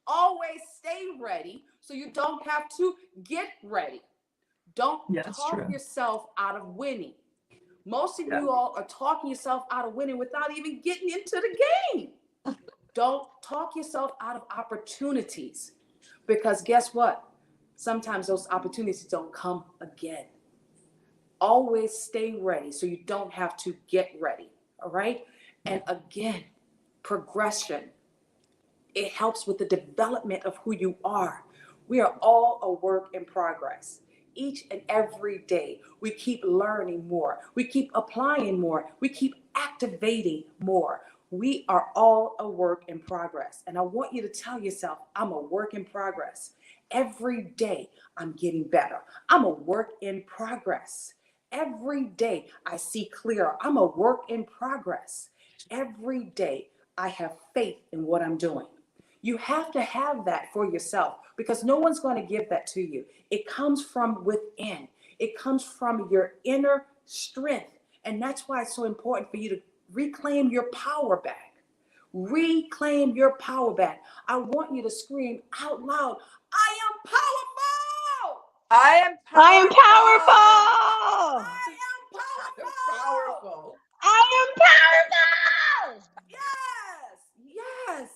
Always stay ready so you don't have to get ready. Don't talk yourself out of winning. Most of you all are talking yourself out of winning without even getting into the game. Don't talk yourself out of opportunities, because guess what? Sometimes those opportunities don't come again. Always stay ready so you don't have to get ready. All right? And again, progression. It helps with the development of who you are. We are all a work in progress. Each and every day, we keep learning more. We keep applying more. We keep activating more. We are all a work in progress. And I want you to tell yourself, I'm a work in progress. Every day, I'm getting better. I'm a work in progress. Every day, I see clearer. I'm a work in progress. Every day, I have faith in what I'm doing. You have to have that for yourself, because no one's going to give that to you. It comes from within. It comes from your inner strength. And that's why it's so important for you to reclaim your power back. Reclaim your power back. I want you to scream out loud, I am powerful. I am powerful. I am powerful. I am powerful. I am powerful. Yes.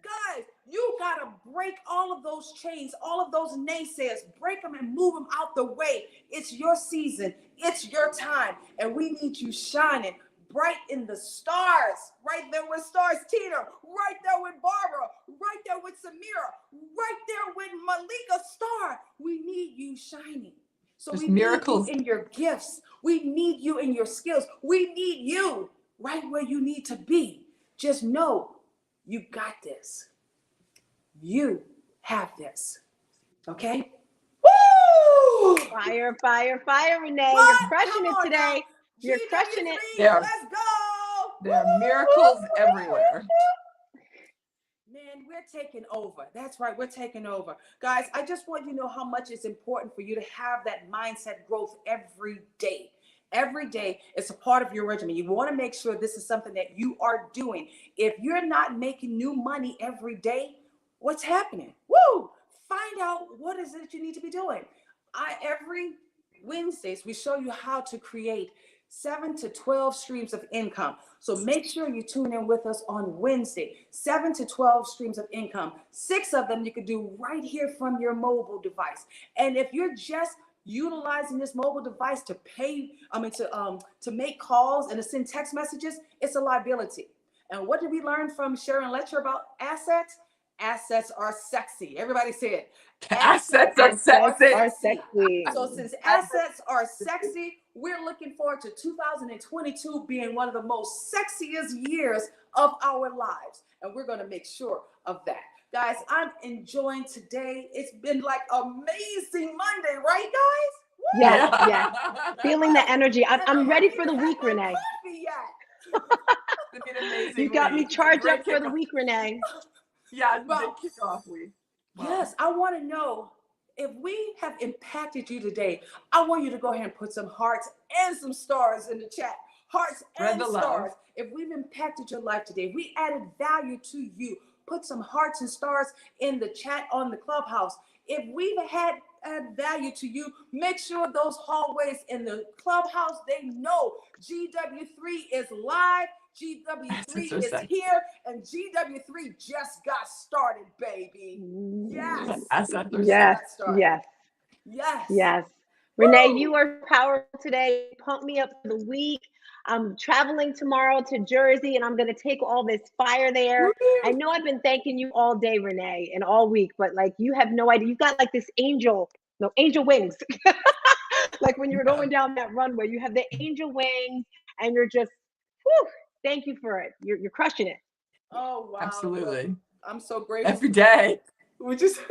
Guys, you got to break all of those chains, all of those naysayers, break them and move them out the way. It's your season. It's your time. And we need you shining bright in the stars, right there with Stars Tina, right there with Barbara, right there with Samira, right there with Malika Star. We need you shining. So There's we miracles need you in your gifts. We need you in your skills. We need you right where you need to be. Just know you got this. You have this. Okay? Woo! Fire, fire, fire, Renee. What? You're crushing it today. Now. You're GW3, crushing it. Let's go. There are miracles everywhere. Man, we're taking over. That's right. We're taking over. Guys, I just want you to know how much it's important for you to have that mindset growth every day. Every day, it's a part of your regimen. You want to make sure this is something that you are doing. If you're not making new money every day, what's happening? Woo! Find out what is it you need to be doing. Every Wednesdays, we show you how to create 7 to 12 streams of income. So make sure you tune in with us on Wednesday. 7 to 12 streams of income. 6 of them you could do right here from your mobile device. And if you're just utilizing this mobile device to to make calls and to send text messages, it's a liability. And what did we learn from Sharon Letcher about assets? Assets are sexy. Everybody say it. Assets are sexy. So since assets are sexy, we're looking forward to 2022 being one of the most sexiest years of our lives. And we're going to make sure of that. Guys, I'm enjoying today. It's been like amazing Monday, right, guys? Yes. Feeling the energy. I'm ready for the week, Renee. You got me charged up for the week, Renee. Yeah, the kickoff week. Wow. Yes, I want to know if we have impacted you today. I want you to go ahead and put some hearts and some stars in the chat. Hearts and stars. If we've impacted your life today, if we added value to you, put some hearts and stars in the chat on the Clubhouse. If we've had value to you, make sure those hallways in the Clubhouse, they know GW3 is live. GW3 is here, and GW3 just got started, baby. Yes. Renee, Woo! you are powerful today. Pump me up for the week. I'm traveling tomorrow to Jersey, and I'm going to take all this fire there. Woo! I know I've been thanking you all day, Renee, and all week, but like you have no idea. You've got like this angel wings. Like when you're going down that runway, you have the angel wings, and you're just, whew, thank you for it. You're crushing it. Oh, wow. Absolutely. I'm so grateful. Every day. Would you say,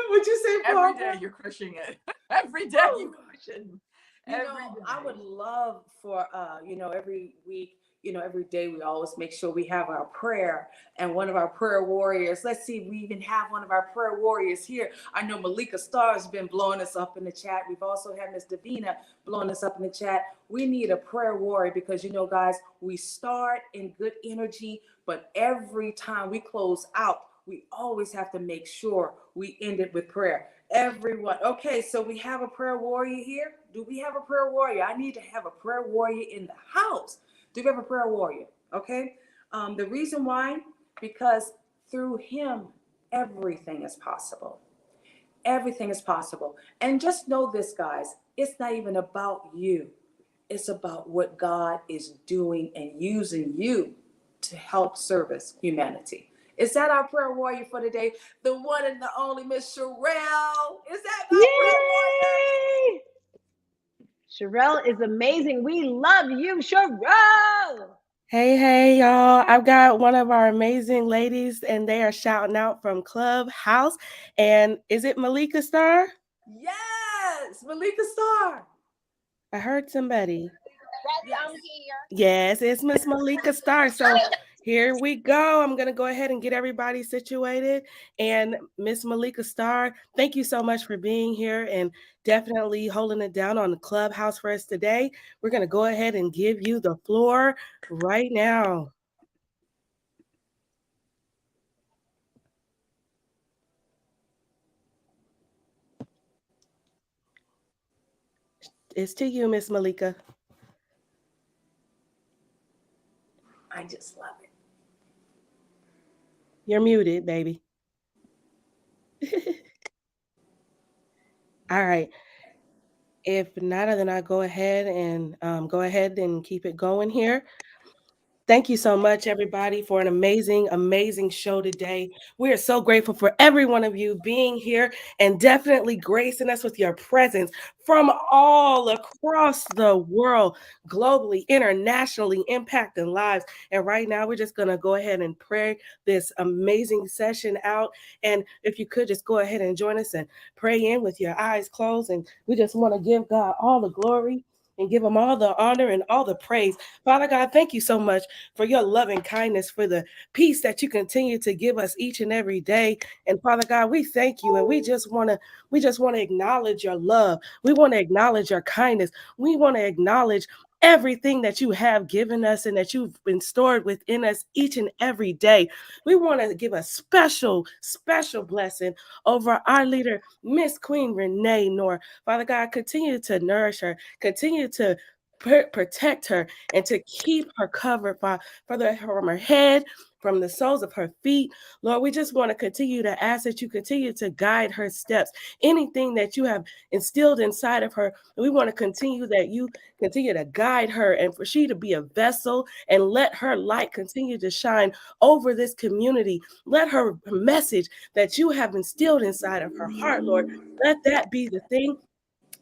Every Barbara? day you're crushing it. Every day you crushing. I would love for every week, every day we always make sure we have our prayer and one of our prayer warriors. Let's see if we even have one of our prayer warriors here. I know Malika Starr has been blowing us up in the chat. We've also had Miss Davina blowing us up in the chat. We need a prayer warrior because guys, we start in good energy, but every time we close out, we always have to make sure we end it with prayer. Everyone. Okay, so we have a prayer warrior here. Do we have a prayer warrior? I need to have a prayer warrior in the house. Do we have a prayer warrior? Okay. The reason why, because through him, everything is possible. Everything is possible. And just know this, guys, it's not even about you. It's about what God is doing and using you to help service humanity. Is that our prayer warrior for today? The one and the only Miss Sherelle. Is that our prayer warrior? Yay! Sherelle is amazing. We love you, Sherelle. Hey, y'all. I've got one of our amazing ladies, and they are shouting out from Clubhouse. And is it Malika Starr? Yes, Malika Starr. I heard somebody. Yes. I'm here. Yes, it's Miss Malika Starr. So here we go. I'm going to go ahead and get everybody situated. And Miss Malika Starr, thank you so much for being here and definitely holding it down on the Clubhouse for us today. We're going to go ahead and give you the floor right now. It's to you, Miss Malika. I just love it. You're muted, baby. All right. If not, then I go ahead and keep it going here. Thank you so much, everybody, for an amazing, amazing show today. We are so grateful for every one of you being here and definitely gracing us with your presence from all across the world, globally, internationally, impacting lives. And right now, we're just going to go ahead and pray this amazing session out. And if you could just go ahead and join us and pray in with your eyes closed. And we just want to give God all the glory and give him all the honor and all the praise. Father God, thank you so much for your loving kindness, for the peace that you continue to give us each and every day. And Father God, we thank you, and we just want to acknowledge your love. We want to acknowledge your kindness. We want to acknowledge everything that you have given us and that you've been stored within us each and every day. We want to give a special, special blessing over our leader, Miss Queen Renee Noor. Father God, continue to nourish her, continue to protect her, and to keep her covered from her head, from the soles of her feet. Lord, we just want to continue to ask that you continue to guide her steps. Anything that you have instilled inside of her, we want to continue that you continue to guide her and for she to be a vessel and let her light continue to shine over this community. Let her message that you have instilled inside of her heart, Lord, let that be the thing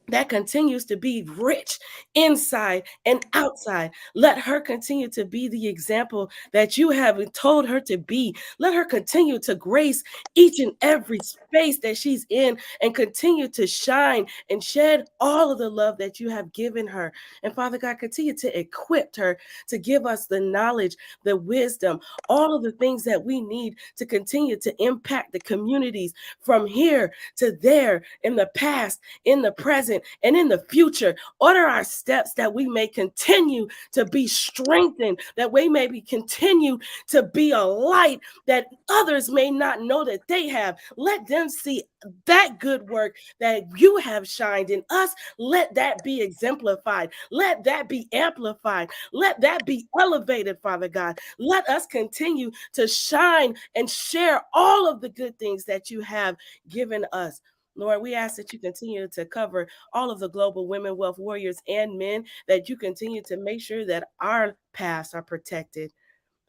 that continues to be rich inside and outside. Let her continue to be the example that you have told her to be. Let her continue to grace each and every space that she's in and continue to shine and shed all of the love that you have given her. And Father God, continue to equip her to give us the knowledge, the wisdom, all of the things that we need to continue to impact the communities from here to there, in the past, in the present, and in the future. Order our steps that we may continue to be strengthened, that we may continue to be a light that others may not know that they have. Let them see that good work that you have shined in us. Let that be exemplified. Let that be amplified. Let that be elevated, Father God. Let us continue to shine and share all of the good things that you have given us. Lord, we ask that you continue to cover all of the global women, wealth warriors, and men, that you continue to make sure that our paths are protected.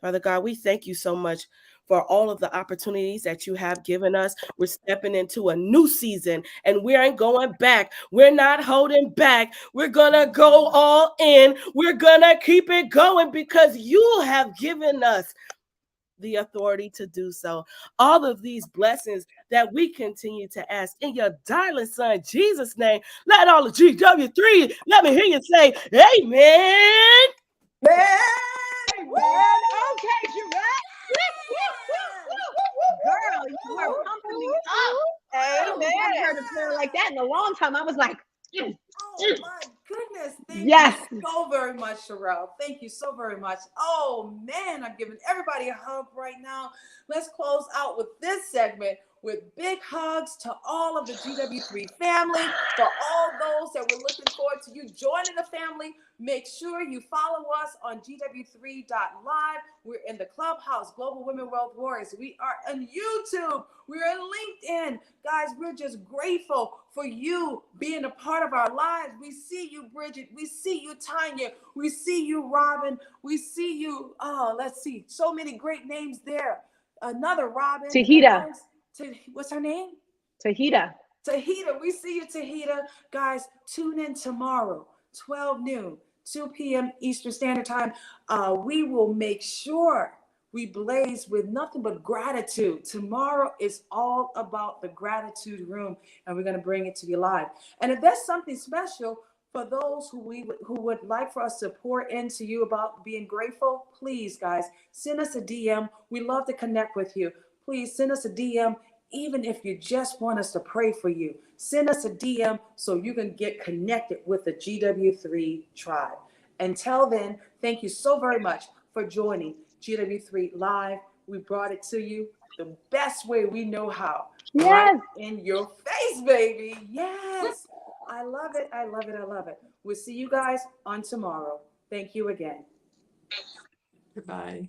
Father God, we thank you so much for all of the opportunities that you have given us. We're stepping into a new season and we ain't going back. We're not holding back. We're going to go all in. We're going to keep it going because you have given us the authority to do so. All of these blessings that we continue to ask in your darling son, Jesus' name. Let all the GW3, let me hear you say, amen. Man! Amen. Okay, Sherette. Girl, you are pumping me up. I haven't heard a prayer like that in a long time. I was like, Oh my goodness. Thank yes. you so very much, Sherelle. Thank you so very much. Oh man, I'm giving everybody a hug right now. Let's close out with this segment with big hugs to all of the GW3 family. For all those that we're looking forward to you joining the family, make sure you follow us on GW3.live. We're in the Clubhouse Global Women Wealth Warriors. We are on YouTube. We're on LinkedIn. Guys, we're just grateful for you being a part of our lives. We see you, Bridget. We see you, Tanya. We see you, Robin. We see you. Oh, let's see. So many great names there. Another Robin. Tahita. What's her name? Tahita. Tahita. We see you, Tahita. Guys, tune in tomorrow, 12 noon, 2 p.m. Eastern Standard Time. We will make sure we blaze with nothing but gratitude. Tomorrow is all about the gratitude room, and we're going to bring it to you live. And if there's something special for those who would like for us to pour into you about being grateful, please, guys, send us a DM. We love to connect with you. Please send us a DM, even if you just want us to pray for you. Send us a DM so you can get connected with the GW3 tribe. Until then, thank you so very much for joining GW3 Live. We brought it to you the best way we know how. Yes. Right in your face, baby. Yes. I love it. I love it. I love it. We'll see you guys on tomorrow. Thank you again. Goodbye.